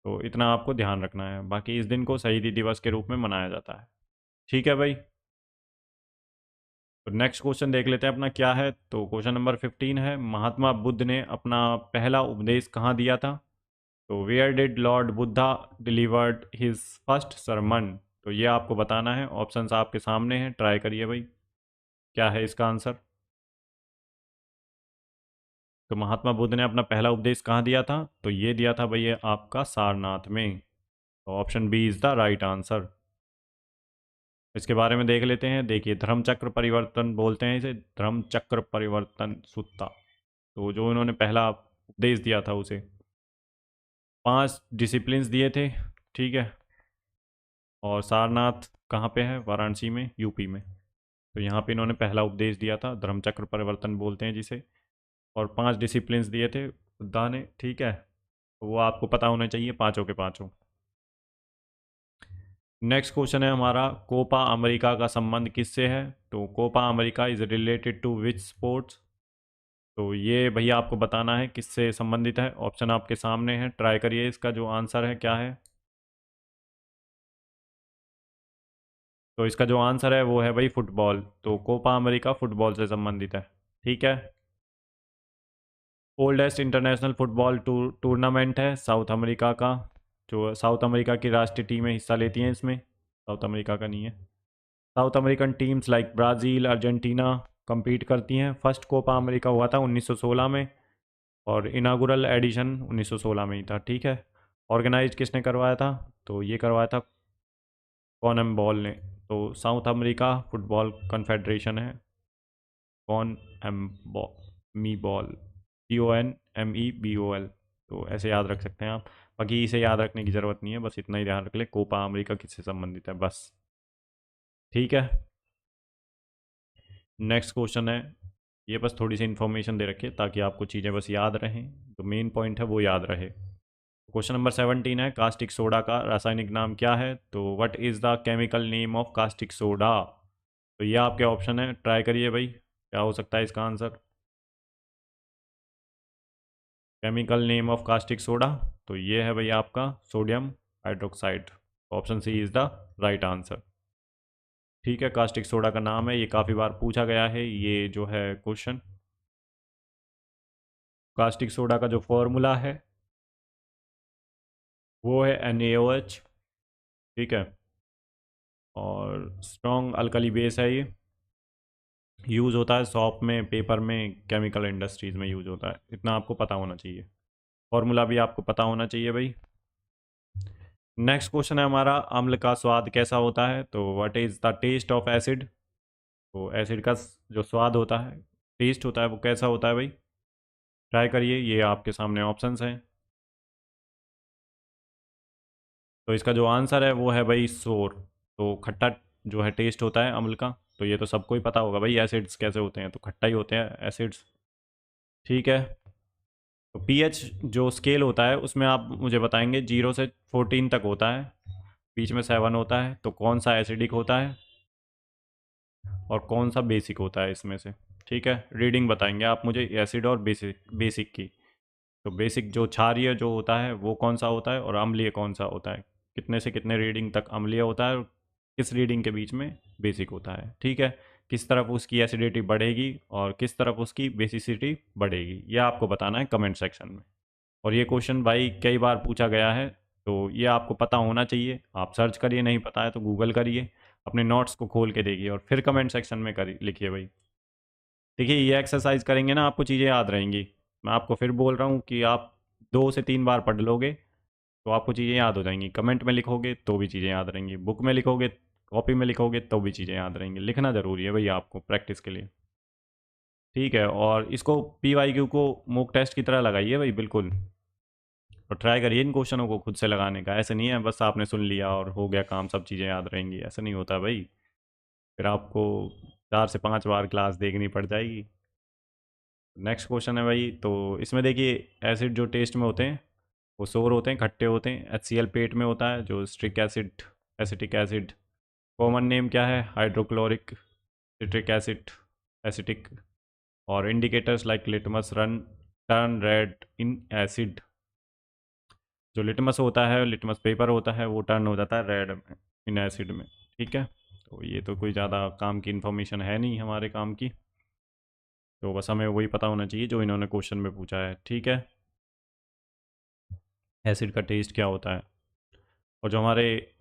तो इतना आपको ध्यान रखना है, बाकी इस दिन को शहीदी दिवस के रूप में मनाया जाता है। ठीक है भाई, तो नेक्स्ट क्वेश्चन देख लेते हैं अपना क्या है। तो क्वेश्चन नंबर 15 है, महात्मा बुद्ध ने अपना पहला उपदेश कहाँ दिया था? तो where did Lord Buddha delivered his first sermon? तो ये आपको बताना है, ऑप्शंस आपके सामने हैं, ट्राई करिए भाई क्या है इसका आंसर। तो महात्मा बुद्ध ने अपना पहला उपदेश कहाँ दिया था? तो ये दिया था भाई ये आपका सारनाथ में। तो option B is the right answer. इसके बारे में देख लेते हैं। देखिए, धर्म चक्र परिवर्तन बोलते हैं इसे, धर्म चक्र परिवर्तन सुत्ता। तो जो इन्होंने पहला उपदेश दिया था उसे 5 डिसिप्लिन्स दिए थे। ठीक है, और सारनाथ कहाँ पे है? वाराणसी में, यूपी में। तो यहाँ पे इन्होंने पहला उपदेश दिया था, धर्म चक्र परिवर्तन बोलते हैं जिसे, और 5 डिसिप्लिन्स दिए थे बुद्धा ने। ठीक है, तो वो आपको पता होने चाहिए पाँचों के पाँचों। नेक्स्ट क्वेश्चन है हमारा, कोपा अमेरिका का संबंध किससे है? तो Copa America is related to which sports? तो ये भैया आपको बताना है किससे संबंधित है, ऑप्शन आपके सामने है, ट्राई करिए इसका जो आंसर है क्या है। तो इसका जो आंसर है वो है भाई फुटबॉल। तो कोपा अमेरिका फुटबॉल से संबंधित है। ठीक है, ओल्डेस्ट इंटरनेशनल फुटबॉल टूर्नामेंट है साउथ अमेरिका का, जो साउथ अमेरिका की राष्ट्रीय टीमें हिस्सा लेती हैं इसमें, साउथ अमेरिका का नहीं है। South American teams like Brazil, Argentina compete करती हैं। फर्स्ट कोपा अमेरिका हुआ था 1916 में, और इनागुरल एडिशन 1916 में ही था। ठीक है, ऑर्गेनाइज किसने करवाया था? तो ये करवाया था कॉनम बॉल ने। तो साउथ अमेरिका फुटबॉल कन्फेडरेशन है कॉन एम मी बॉल, CONMEBOL। तो ऐसे याद रख सकते हैं आप, बाकी इसे याद रखने की ज़रूरत नहीं है, बस इतना ही ध्यान रख ले कोपा अमेरिका किससे संबंधित है बस। ठीक है, नेक्स्ट क्वेश्चन है, ये बस थोड़ी सी इन्फॉर्मेशन दे रखिए ताकि आपको चीज़ें बस याद रहें, जो मेन पॉइंट है वो याद रहे। क्वेश्चन नंबर 17 है, कास्टिक सोडा का रासायनिक नाम क्या है? तो what is the chemical name of caustic soda? तो ये आपके ऑप्शन है, ट्राई करिए भाई क्या हो सकता है इसका answer. Chemical name of caustic soda, तो ये है भाई आपका sodium hydroxide. Option C is the right answer. ठीक है, कास्टिक सोडा का नाम है, ये काफ़ी बार पूछा गया है ये जो है क्वेश्चन। कास्टिक सोडा का जो फॉर्मूला है वो है NaOH। ठीक है, और स्ट्रॉन्ग अल्कली बेस है ये, यूज़ होता है सॉप में, पेपर में, केमिकल इंडस्ट्रीज़ में यूज़ होता है, इतना आपको पता होना चाहिए। फॉर्मूला भी आपको पता होना चाहिए भाई। नेक्स्ट क्वेश्चन है हमारा, अम्ल का स्वाद कैसा होता है? तो what is the taste of acid? तो एसिड का जो स्वाद होता है, टेस्ट होता है, वो कैसा होता है भाई? ट्राई करिए, ये आपके सामने ऑप्शंस हैं। तो इसका जो आंसर है वो है भाई सोर। तो खट्टा जो है टेस्ट होता है अम्ल का, तो ये तो सबको ही पता होगा भाई, एसिड्स कैसे होते हैं, तो खट्टा ही होते हैं एसिड्स। ठीक है, तो पीएच जो स्केल होता है उसमें आप मुझे बताएंगे, 0 से 14 तक होता है। बीच में 7 होता है, तो कौन सा एसिडिक होता है और कौन सा बेसिक होता है इसमें से। ठीक है, रीडिंग बताएंगे आप मुझे एसिड और बेसिक बेसिक की। तो बेसिक जो क्षारीय जो होता है वो कौन सा होता है और अम्लीय कौन सा होता है, कितने से कितने रीडिंग तक अम्लीय होता है और किस रीडिंग के बीच में बेसिक होता है। ठीक है, किस तरफ उसकी एसिडिटी बढ़ेगी और किस तरफ उसकी बेसिसिटी बढ़ेगी, यह आपको बताना है कमेंट सेक्शन में। और ये क्वेश्चन भाई कई बार पूछा गया है, तो ये आपको पता होना चाहिए। आप सर्च करिए, नहीं पता है तो गूगल करिए, अपने नोट्स को खोल के देखिए और फिर कमेंट सेक्शन में करिए, लिखिए भाई। देखिए, ये एक्सरसाइज करेंगे ना, आपको चीज़ें याद रहेंगी। मैं आपको फिर बोल रहा हूँ कि आप 2 से 3 बार पढ़ लोगे तो आपको चीज़ें याद हो जाएंगी। कमेंट में लिखोगे तो भी चीज़ें याद रहेंगी, बुक में लिखोगे, कॉपी में लिखोगे तो भी चीज़ें याद रहेंगी। लिखना ज़रूरी है भैया आपको प्रैक्टिस के लिए। ठीक है, और इसको PYQ को मॉक टेस्ट की तरह लगाइए भाई, बिल्कुल। और ट्राई करिए इन क्वेश्चनों को खुद से लगाने का। ऐसे नहीं है बस आपने सुन लिया और हो गया काम, सब चीज़ें याद रहेंगी, ऐसा नहीं होता भाई। फिर आपको 4 से 5 बार क्लास देखनी पड़ जाएगी। नेक्स्ट क्वेश्चन है भाई, तो इसमें देखिए, एसिड जो टेस्ट में होते हैं वो सोर होते हैं, खट्टे होते हैं। HCl पेट में होता है, जो citric acid, acetic acid. Common name क्या है? Hydrochloric, citric acid, acetic. और indicators like litmus run turn red in acid. जो लिटमस होता है, लिटमस पेपर होता है, वो टर्न हो जाता है रेड में इन एसिड में। ठीक है, तो ये तो कोई ज़्यादा काम की इन्फॉर्मेशन है नहीं हमारे काम की, तो बस हमें वही पता होना चाहिए जो इन्होंने क्वेश्चन में पूछा है। ठीक है, एसिड का टेस्ट क्या होता है। और जो हमारे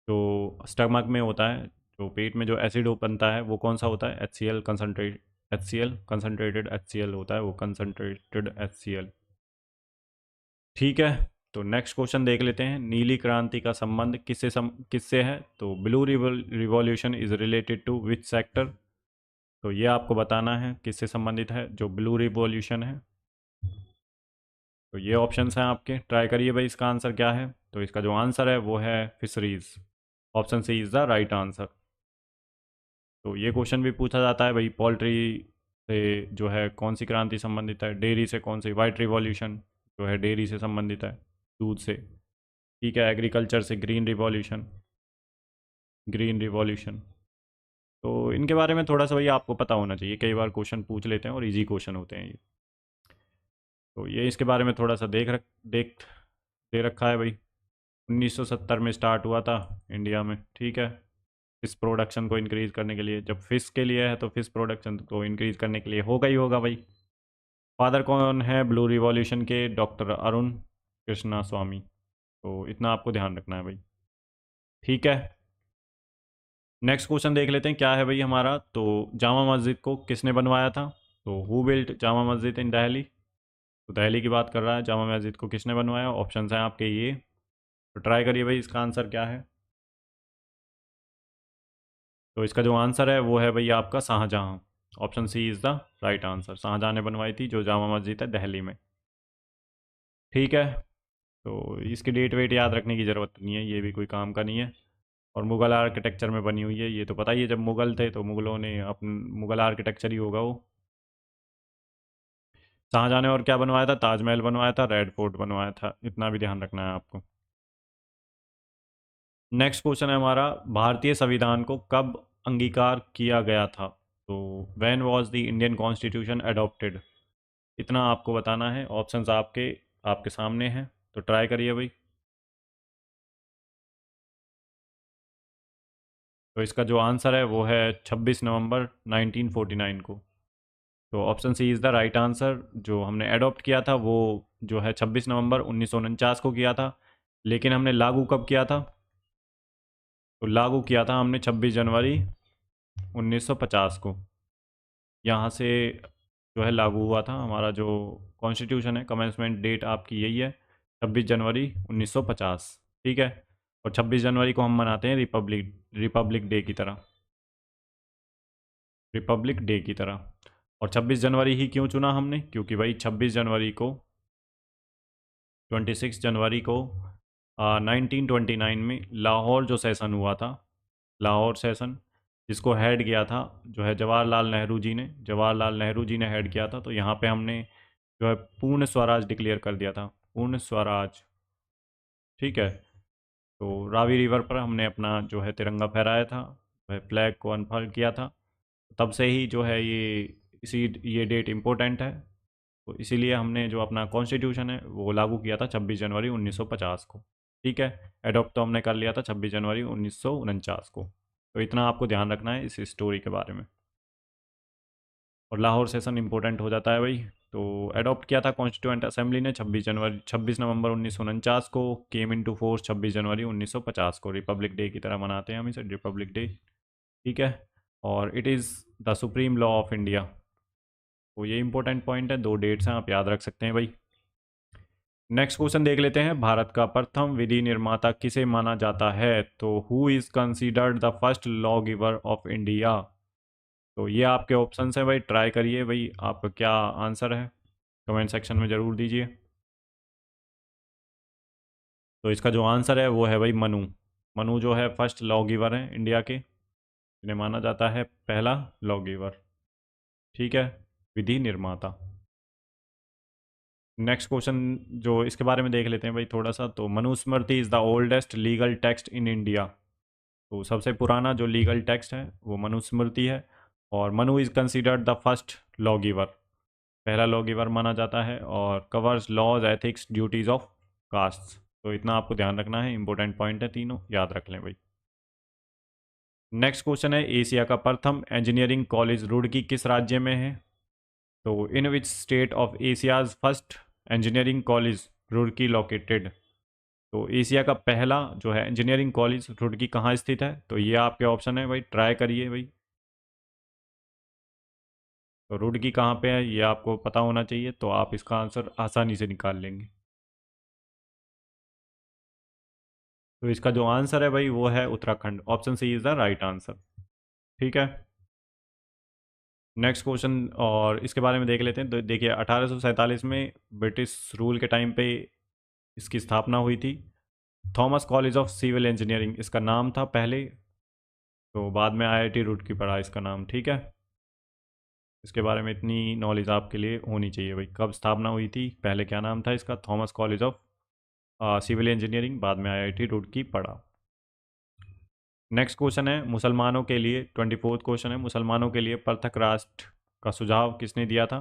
जो स्टमक में होता है, जो पेट में जो एसिड बनता है वो कौन सा होता है? HCl concentrate, HCl concentrated HCl होता है वो, कंसनट्रेटेड HCl। ठीक है, तो नेक्स्ट क्वेश्चन देख लेते हैं। नीली क्रांति का संबंध किससे है? तो blue revolution is related to which sector. तो ये आपको बताना है किससे संबंधित है जो ब्लू रिवॉल्यूशन है। तो ये ऑप्शंस हैं आपके, ट्राई करिए भाई इसका आंसर क्या है। तो इसका जो आंसर है वो है fisheries. Option C is the right answer. तो ये क्वेश्चन भी पूछा जाता है भाई, पोल्ट्री से जो है कौन सी क्रांति संबंधित है, डेयरी से कौन सी, वाइट रिवॉल्यूशन जो है डेयरी से संबंधित है, दूध से। ठीक है, एग्रीकल्चर से ग्रीन रिवॉल्यूशन, ग्रीन रिवॉल्यूशन। तो इनके बारे में थोड़ा सा भाई आपको पता होना चाहिए, कई बार क्वेश्चन पूछ लेते हैं और इजी क्वेश्चन होते हैं ये। तो ये इसके बारे में थोड़ा सा देख दे रखा है भाई। 1970 में स्टार्ट हुआ था इंडिया में। ठीक है, फिश प्रोडक्शन को इंक्रीज़ करने के लिए। जब फिश के लिए है तो फिश प्रोडक्शन को इंक्रीज़ करने के लिए होगा ही होगा भाई। फादर कौन है ब्लू रिवॉल्यूशन के? डॉक्टर अरुण कृष्णा स्वामी। तो इतना आपको ध्यान रखना है भाई। ठीक है, नेक्स्ट क्वेश्चन देख लेते हैं क्या है भाई हमारा। तो जामा मस्जिद को किसने बनवाया था? तो हु बिल्ट जामा मस्जिद इन दिल्ली। तो दिल्ली की बात कर रहा है, जामा मस्जिद को किसने बनवाया? ऑप्शन हैं आपके ये, तो ट्राई करिए भाई इसका आंसर क्या है। तो इसका जो आंसर है वो है भाई आपका Shahjahan. Option C is the right answer. Shahjahan ने बनवाई थी जो जामा मस्जिद है दिल्ली में। ठीक है, तो इसकी डेट वेट याद रखने की ज़रूरत नहीं है, ये भी कोई काम का नहीं है। और मुग़ल आर्किटेक्चर में बनी हुई है, ये तो पता ही है, जब मुग़ल थे तो मुग़लों ने अपन मुग़ल आर्किटेक्चर ही होगा वो। शाहजहाँ ने और क्या बनवाया था? ताजमहल बनवाया था, रेड फोर्ट बनवाया था, इतना भी ध्यान रखना है आपको। नेक्स्ट क्वेश्चन है हमारा, भारतीय संविधान को कब अंगीकार किया गया था? तो when was the Indian constitution adopted. इतना आपको बताना है। ऑप्शंस आपके आपके सामने हैं, तो ट्राई करिए भाई। तो इसका जो आंसर है वो है 26 नवंबर 1949 को। तो option C is the right answer. जो हमने अडॉप्ट किया था वो जो है 26 नवंबर 1949 को किया था, लेकिन हमने लागू कब किया था? तो लागू किया था हमने 26 जनवरी 1950 को। यहाँ से जो है लागू हुआ था हमारा जो कॉन्स्टिट्यूशन है, कमेंसमेंट डेट आपकी यही है, 26 जनवरी 1950। ठीक है, और 26 जनवरी को हम मनाते हैं रिपब्लिक डे की तरह, रिपब्लिक डे की तरह। और 26 जनवरी ही क्यों चुना हमने? क्योंकि भाई 26 जनवरी को 1929 में लाहौर जो सेशन हुआ था, लाहौर सेशन, जिसको हेड किया था जो है जवाहरलाल नेहरू जी ने हेड किया था। तो यहाँ पे हमने जो है पूर्ण स्वराज डिक्लेयर कर दिया था, पूर्ण स्वराज। ठीक है, तो रावी रिवर पर हमने अपना जो है तिरंगा फहराया था, वह फ्लैग को अनफर्ल किया था। तब से ही जो है ये डेट इम्पोर्टेंट है। तो इसीलिए हमने जो अपना कॉन्स्टिट्यूशन है वो लागू किया था 26 जनवरी 1950 को। ठीक है, एडॉप्ट तो हमने कर लिया था 26 जनवरी 1949 को। तो इतना आपको ध्यान रखना है इस स्टोरी के बारे में। और लाहौर सेशन इंपॉर्टेंट हो जाता है भाई। तो अडॉप्ट किया था कॉन्स्टिट्यूएंट असेंबली ने 26 नवंबर 1949 को। केम इन टू फोर्स 26 जनवरी 1950 को। रिपब्लिक डे की तरह मनाते हैं हम इसे, रिपब्लिक डे। ठीक है, और it is the supreme law of India. तो ये इंपॉर्टेंट पॉइंट है, दो डेट्स हैं, आप याद रख सकते हैं भाई। नेक्स्ट क्वेश्चन देख लेते हैं। भारत का प्रथम विधि निर्माता किसे माना जाता है? तो who is considered the first law giver of India? तो ये आपके ऑप्शंस हैं भाई, ट्राई करिए भाई, आपका क्या आंसर है कमेंट सेक्शन में ज़रूर दीजिए। तो इसका जो आंसर है वो है भाई मनु। मनु जो है फर्स्ट लॉ गिवर है इंडिया के, इन्हें माना जाता है पहला लॉ गिवर। ठीक है, विधि निर्माता। नेक्स्ट क्वेश्चन जो इसके बारे में देख लेते हैं भाई थोड़ा सा। तो Manusmriti is the oldest legal text in India. तो सबसे पुराना जो लीगल टेक्स्ट है वो मनुस्मृति है। और Manu is considered the first law giver, पहला लॉ गिवर माना जाता है। और covers laws, ethics, duties of caste. तो इतना आपको ध्यान रखना है, इंपॉर्टेंट पॉइंट है, तीनों याद रख लें भाई। नेक्स्ट क्वेश्चन है, एशिया का प्रथम इंजीनियरिंग कॉलेज रुड़की किस राज्य में है? तो in which state of Asia's first engineering college Roorkee located? तो एशिया का पहला जो है इंजीनियरिंग कॉलेज रुड़की कहाँ स्थित है? तो ये आपके ऑप्शन है भाई, ट्राई करिए भाई। तो रुड़की कहाँ पे है ये आपको पता होना चाहिए, तो आप इसका आंसर आसानी से निकाल लेंगे। तो इसका जो आंसर है भाई वो है Uttarakhand. Option C is the right answer. ठीक है, नेक्स्ट क्वेश्चन और इसके बारे में देख लेते हैं। तो देखिए 1847 में ब्रिटिश रूल के टाइम पे इसकी स्थापना हुई थी। Thomas College of Civil Engineering इसका नाम था पहले, तो बाद में आईआईटी रुड़की पड़ा इसका नाम। ठीक है, इसके बारे में इतनी नॉलेज आपके लिए होनी चाहिए भाई, कब स्थापना हुई थी, पहले क्या नाम था इसका, Thomas College of Civil Engineering, बाद में आईआईटी रुड़की पड़ा। नेक्स्ट क्वेश्चन है मुसलमानों के लिए, 24th क्वेश्चन है, मुसलमानों के लिए पृथक राष्ट्र का सुझाव किसने दिया था?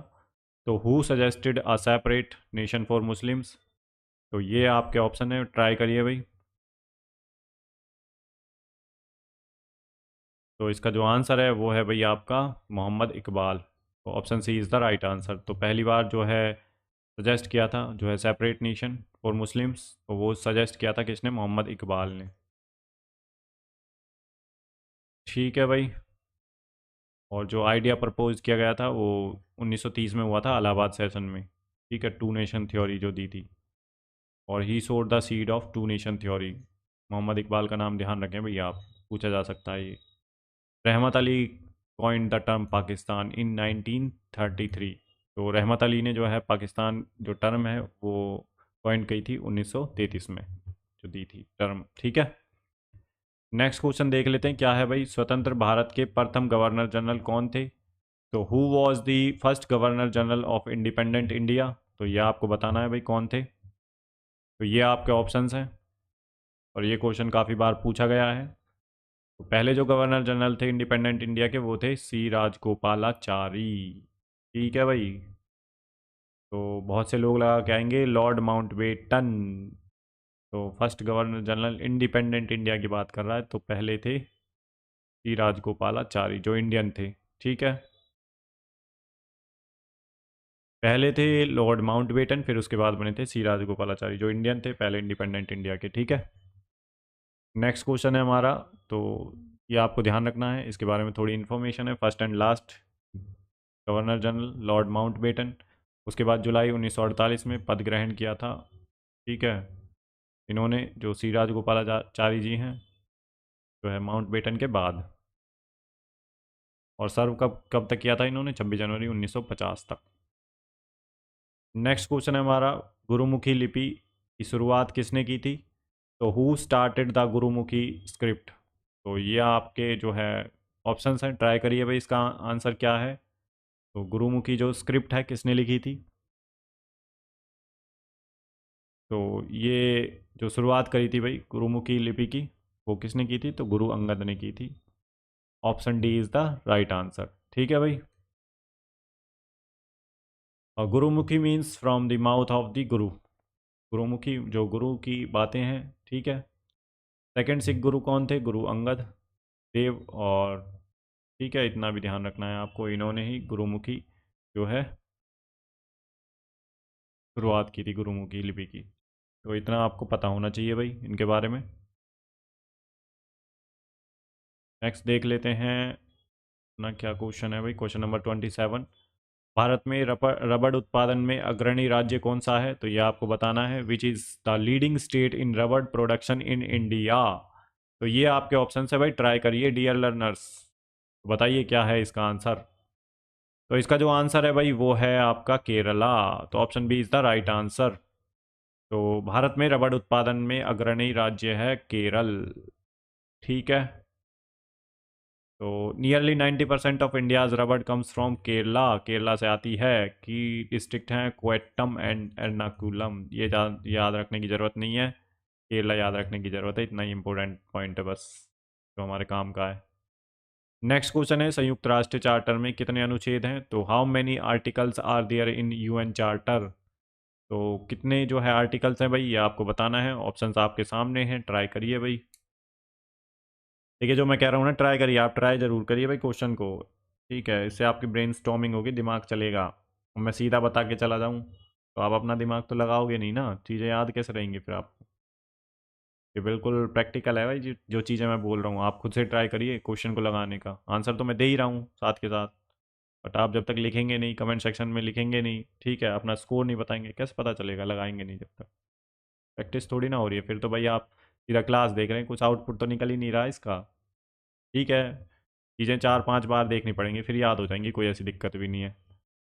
तो who suggested a separate nation for Muslims? तो ये आपके ऑप्शन है, ट्राई करिए भाई। तो इसका जो आंसर है वो है भाई आपका मोहम्मद इकबाल। तो option C is the right answer. तो पहली बार जो है सजेस्ट किया था जो है सेपरेट नेशन फॉर मुस्लिम्स, तो वो सजेस्ट किया था किसने? मोहम्मद इकबाल ने। ठीक है भाई, और जो आइडिया प्रपोज किया गया था वो 1930 में हुआ था इलाहाबाद सेशन में। ठीक है, टू नेशन थ्योरी जो दी थी, और ही sowed the seed of two nation theory. Mohammad Iqbal का नाम ध्यान रखें भैया आप, पूछा जा सकता है ये। Rahmat Ali coined the term Pakistan in 1933। तो रहमत अली ने जो है पाकिस्तान जो टर्म है वो कॉइंड की थी 1933 में, जो दी थी टर्म। ठीक है, नेक्स्ट क्वेश्चन देख लेते हैं क्या है भाई। स्वतंत्र भारत के प्रथम गवर्नर जनरल कौन थे? तो who was the first governor general of independent India? तो ये आपको बताना है भाई कौन थे। तो ये आपके ऑप्शंस हैं, और ये क्वेश्चन काफ़ी बार पूछा गया है। तो पहले जो गवर्नर जनरल थे इंडिपेंडेंट इंडिया के वो थे सी राजगोपालाचारी। ठीक है भाई, तो बहुत से लोग लगा के आएंगे लॉर्ड माउंटबेटन। तो first governor general independent India की बात कर रहा है, तो पहले थे सी राजगोपालाचारी जो इंडियन थे। ठीक है, पहले थे लॉर्ड माउंटबेटन, फिर उसके बाद बने थे सी राजगोपालाचारी जो इंडियन थे पहले इंडिपेंडेंट इंडिया के। ठीक है, नेक्स्ट क्वेश्चन है हमारा। तो ये आपको ध्यान रखना है, इसके बारे में थोड़ी इन्फॉर्मेशन है। First and last governor general Lord Mountbatten, उसके बाद जुलाई 1948 में पद ग्रहण किया था। ठीक है, इन्होंने जो सी राजगोपालाचारी जी हैं जो है माउंटबेटन के बाद, और सर्व कब कब तक किया था इन्होंने? 26 जनवरी 1950 तक। नेक्स्ट क्वेश्चन है हमारा, गुरुमुखी लिपि की शुरुआत किसने की थी? तो who started the Gurmukhi script? तो ये आपके जो है ऑप्शंस हैं, ट्राई करिए भाई इसका आंसर क्या है। तो गुरुमुखी जो स्क्रिप्ट है किसने लिखी थी? तो ये जो शुरुआत करी थी भाई गुरुमुखी लिपि की, वो किसने की थी? तो गुरु अंगद ने की थी। Option D is the right answer. ठीक है भाई। और Gurmukhi means from the mouth of the गुरु। गुरुमुखी जो गुरु की बातें हैं। ठीक है। सेकंड सिख गुरु कौन थे? गुरु अंगद देव। और ठीक है, इतना भी ध्यान रखना है आपको, इन्होंने ही गुरुमुखी जो है शुरुआत की थी गुरुमुखी लिपि की। तो इतना आपको पता होना चाहिए भाई इनके बारे में। नेक्स्ट देख लेते हैं ना, क्या क्वेश्चन है भाई। Question number 27। भारत में रबर रबड़ उत्पादन में अग्रणी राज्य कौन सा है? तो ये आपको बताना है। Which is the leading state in रबड़ प्रोडक्शन इन इंडिया? तो ये आपके ऑप्शन है भाई, ट्राई करिए डियर लर्नर्स। बताइए क्या है इसका आंसर। तो इसका जो आंसर है भाई वो है आपका केरला। तो option B is the right answer. तो भारत में रबड़ उत्पादन में अग्रणी राज्य है केरल। ठीक है। तो नियरली 90% ऑफ इंडियाज रबड़ कम्स फ्रॉम केरला। केरला से आती है। की डिस्ट्रिक्ट हैं क्वेट्टम एंड एर्नाकुलम। ये याद रखने की ज़रूरत नहीं है। केरला याद रखने की ज़रूरत है, इतना ही इंपॉर्टेंट पॉइंट है बस जो हमारे काम का है। नेक्स्ट क्वेश्चन है, संयुक्त राष्ट्र चार्टर में कितने अनुच्छेद हैं? तो how many articles are there in UN charter? तो कितने जो है आर्टिकल्स हैं भाई, ये आपको बताना है। ऑप्शंस आपके सामने हैं, ट्राई करिए भाई। देखिए जो मैं कह रहा हूँ ना, ट्राई करिए, आप ट्राई ज़रूर करिए भाई क्वेश्चन को। ठीक है, इससे आपकी ब्रेन स्टॉर्मिंग होगी, दिमाग चलेगा। मैं सीधा बता के चला जाऊँ तो आप अपना दिमाग तो लगाओगे नहीं ना, चीज़ें याद कैसे रहेंगी फिर आपको। ये बिल्कुल प्रैक्टिकल है भाई जी, जो चीज़ें मैं बोल रहा हूँ आप खुद से ट्राई करिए क्वेश्चन को लगाने का। आंसर तो मैं दे ही रहा हूँ साथ के साथ, बट आप जब तक लिखेंगे नहीं, कमेंट सेक्शन में लिखेंगे नहीं, ठीक है, अपना स्कोर नहीं बताएंगे, कैसे पता चलेगा? लगाएंगे नहीं जब तक। प्रैक्टिस थोड़ी ना हो रही है फिर तो भाई, आप सीधा क्लास देख रहे हैं, कुछ आउटपुट तो निकल ही नहीं रहा इसका। ठीक है, चीज़ें 4-5 बार देखनी पड़ेंगी फिर याद हो जाएंगी, कोई ऐसी दिक्कत भी नहीं है।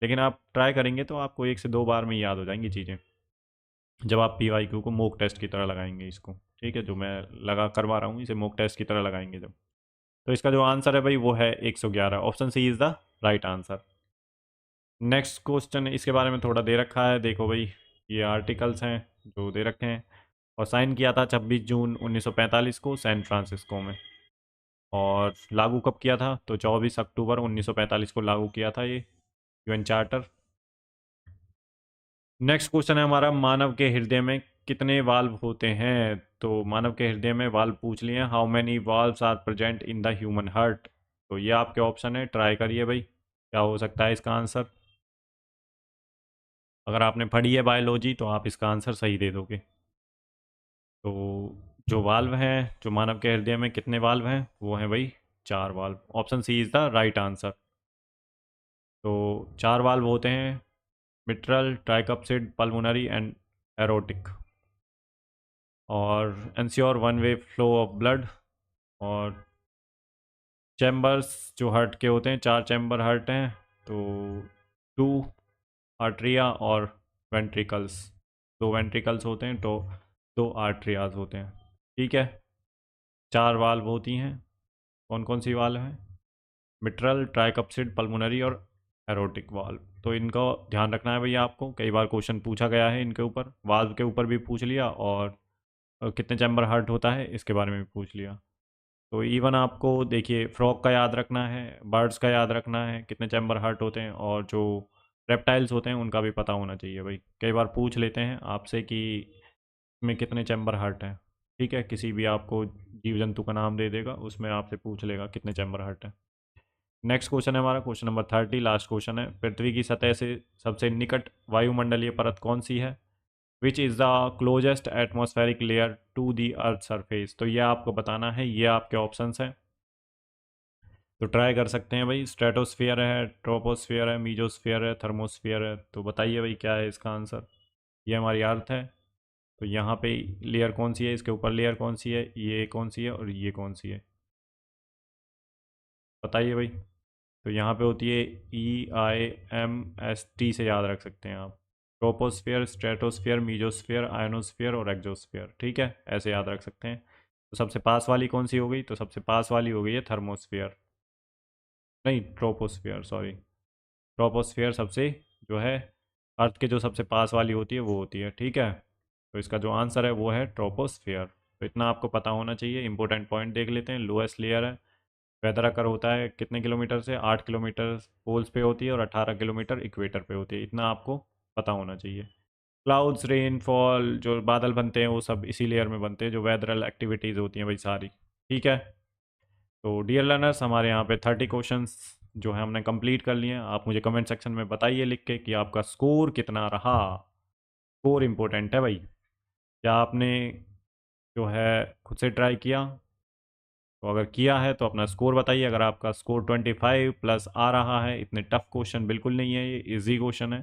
लेकिन आप ट्राई करेंगे तो आपको 1 से 2 बार में याद हो जाएंगी चीज़ें, जब आप PYQ को मॉक टेस्ट की तरह लगाएंगे इसको। ठीक है, जो मैं लगा करवा रहा हूँ इसे मॉक टेस्ट की तरह लगाएंगे जब। तो इसका जो आंसर है भाई वो है 111। Option C is the right answer. Next question, इसके बारे में थोड़ा दे रखा है, देखो भाई। ये आर्टिकल्स हैं जो दे रखे हैं। और साइन किया था 26 जून 1945 को सैन फ्रांसिस्को में। और लागू कब किया था? तो 24 अक्टूबर 1945 को लागू किया था ये यूएन चार्टर। नेक्स्ट क्वेश्चन है हमारा, मानव के हृदय में कितने वाल्व होते हैं? तो मानव के हृदय में वाल्व पूछ लिए, how many valves are present in the human heart? तो ये आपके ऑप्शन है, ट्राई करिए भाई क्या हो सकता है इसका आंसर। अगर आपने पढ़ी है बायोलॉजी तो आप इसका आंसर सही दे दोगे। तो जो वाल्व हैं, जो मानव के हृदय में कितने वाल्व हैं, वो हैं भाई 4 valve. Option C is the right answer. तो 4 वाल्व होते हैं, mitral, tricuspid, pulmonary and aortic. और ensure one way flow of blood. और चैम्बर्स जो हार्ट के होते हैं, 4 चैम्बर हार्ट हैं। तो 2 आर्ट्रिया और वेंट्रिकल्स। 2 वेंट्रिकल्स होते हैं तो 2 आर्ट्रियाज होते हैं। ठीक है, 4 वाल्व होती हैं। कौन कौन सी वाल्व हैं? मिट्रल, ट्राइकप्सिड, पल्मोनरी और एरोटिक वाल्व। तो इनका ध्यान रखना है भैया आपको, कई बार क्वेश्चन पूछा गया है इनके ऊपर, वाल्व के ऊपर भी पूछ लिया और कितने चैम्बर हार्ट होता है इसके बारे में भी पूछ लिया। तो इवन आपको देखिए फ्रॉग का याद रखना है, बर्ड्स का याद रखना है कितने चैम्बर हार्ट होते हैं, और जो रेप्टाइल्स होते हैं उनका भी पता होना चाहिए भाई। कई बार पूछ लेते हैं आपसे कि में कितने चैम्बर हार्ट हैं। ठीक है, किसी भी आपको जीव जंतु का नाम दे देगा, उसमें आपसे पूछ लेगा कितने चैम्बर हार्ट हैं। नेक्स्ट क्वेश्चन है हमारा, क्वेश्चन नंबर 30, लास्ट क्वेश्चन है। पृथ्वी की सतह से सबसे निकट वायुमंडलीय परत कौन सी है? Which is the closest atmospheric layer to the earth surface? तो ये आपको बताना है, ये आपके ऑप्शंस हैं। तो ट्राई कर सकते हैं भाई, स्ट्रेटोस्फियर है, ट्रोपोस्फियर है, मीजोस्फियर है, थर्मोस्फियर है। तो बताइए भाई क्या है इसका आंसर। ये हमारी अर्थ है। तो यहाँ पे लेयर कौन सी है, इसके ऊपर लेयर कौन सी है, ये कौन सी है और ये कौन सी है? बताइए भाई। तो यहाँ पे होती है EIMST से याद रख सकते हैं आप। ट्रोपोस्फियर, स्ट्रेटोस्फियर, मीजोस्फियर, आयनोस्फियर और एक्जोस्फियर। ठीक है, ऐसे याद रख सकते हैं। तो सबसे पास वाली कौन सी हो गई? तो सबसे पास वाली हो गई है थर्मोस्फियर, नहीं ट्रोपोस्फियर, सॉरी। ट्रोपोस्फियर सबसे जो है अर्थ के जो सबसे पास वाली होती है वो होती है। ठीक है, तो इसका जो आंसर है वो है ट्रोपोस्फियर। तो इतना आपको पता होना चाहिए। इंपॉर्टेंट पॉइंट देख लेते हैं। लोएस्ट लेयर है। वेदर अकर होता है कितने किलोमीटर से? 8 किलोमीटर पोल्स पे होती है और 18 किलोमीटर इक्वेटर पे होती है। इतना आपको पता होना चाहिए। क्लाउड्स, रेनफॉल, जो बादल बनते हैं वो सब इसी लेयर में बनते हैं, जो वेदरल एक्टिविटीज़ होती हैं भाई सारी। ठीक है। तो डियर लर्नर्स, हमारे यहाँ पे 30 क्वेश्चंस जो है हमने कंप्लीट कर लिए हैं। आप मुझे कमेंट सेक्शन में बताइए लिख के कि आपका स्कोर कितना रहा। स्कोर इम्पोर्टेंट है भाई। क्या आपने जो है खुद से ट्राई किया? तो अगर किया है तो अपना स्कोर बताइए। अगर आपका स्कोर 25+ आ रहा है, इतने टफ क्वेश्चन बिल्कुल नहीं है, ये इजी क्वेश्चन है।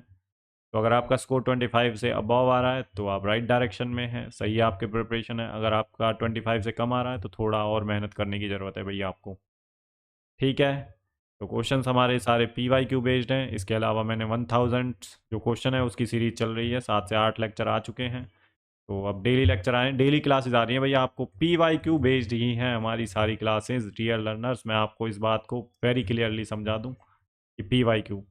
तो अगर आपका स्कोर 25 से अबव आ रहा है तो आप राइट डायरेक्शन में हैं, सही है आपकी प्रिपरेशन है। अगर आपका 25 से कम आ रहा है तो थोड़ा और मेहनत करने की ज़रूरत है भैया आपको। ठीक है। तो क्वेश्चंस हमारे सारे PYQ बेस्ड हैं। इसके अलावा मैंने 1000 जो क्वेश्चन है उसकी सीरीज चल रही है। 7 से 8 लेक्चर आ चुके हैं। तो अब डेली लेक्चर आए, डेली क्लासेस आ रही हैं भैया। आपको PYQ बेस्ड ही हैं हमारी सारी क्लासेस। डियर लर्नर्स, मैं आपको इस बात को वेरी क्लियरली समझा दूं कि PYQ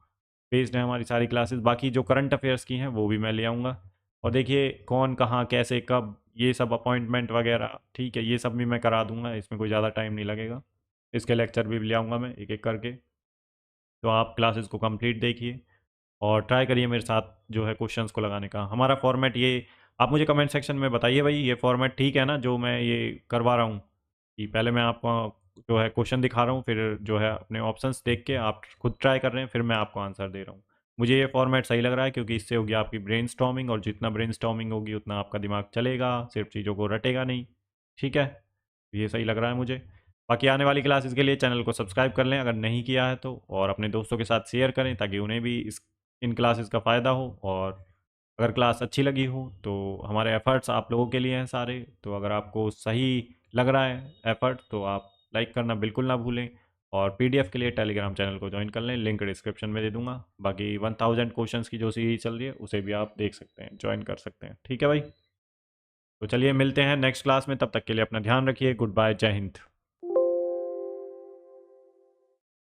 बेस्ड है हमारी सारी क्लासेस। बाकी जो करंट अफेयर्स की हैं वो भी मैं ले आऊँगा। और देखिए कौन कहाँ कैसे कब ये सब अपॉइंटमेंट वगैरह, ठीक है, ये सब भी मैं करा दूंगा। इसमें कोई ज़्यादा टाइम नहीं लगेगा। इसके लेक्चर भी ले आऊँगा मैं एक एक करके। तो आप क्लासेस को कंप्लीट देखिए और ट्राई करिए मेरे साथ जो है क्वेश्चंस को लगाने का। हमारा फॉर्मेट ये, आप मुझे कमेंट सेक्शन में बताइए भाई, ये फॉर्मेट ठीक है ना जो मैं ये करवा रहा हूँ? कि पहले मैं आपको जो है क्वेश्चन दिखा रहा हूँ, फिर जो है अपने ऑप्शंस देख के आप खुद ट्राई कर रहे हैं, फिर मैं आपको आंसर दे रहा हूँ। मुझे ये फॉर्मेट सही लग रहा है क्योंकि इससे होगी आपकी ब्रेन और जितना ब्रेन होगी उतना आपका दिमाग चलेगा, सिर्फ चीज़ों को रटेगा नहीं। ठीक है। ये सही लग रहा है मुझे। बाकी आने वाली क्लासेस के लिए चैनल को सब्सक्राइब कर लें अगर नहीं किया है तो, और अपने दोस्तों के साथ शेयर करें ताकि उन्हें भी इन क्लासेस का फ़ायदा हो। और अगर क्लास अच्छी लगी हो तो हमारे एफ़र्ट्स आप लोगों के लिए हैं सारे। तो अगर आपको सही लग रहा है एफ़र्ट तो आप लाइक करना बिल्कुल ना भूलें। और PDF के लिए टेलीग्राम चैनल को ज्वाइन कर लें, लिंक डिस्क्रिप्शन में दे दूंगा। बाकी 1000 क्वेश्चंस की जो सीरीज चल रही है उसे भी आप देख सकते हैं, ज्वाइन कर सकते हैं। ठीक है भाई। तो चलिए मिलते हैं नेक्स्ट क्लास में, तब तक के लिए अपना ध्यान रखिए। गुड बाय, जय हिंद।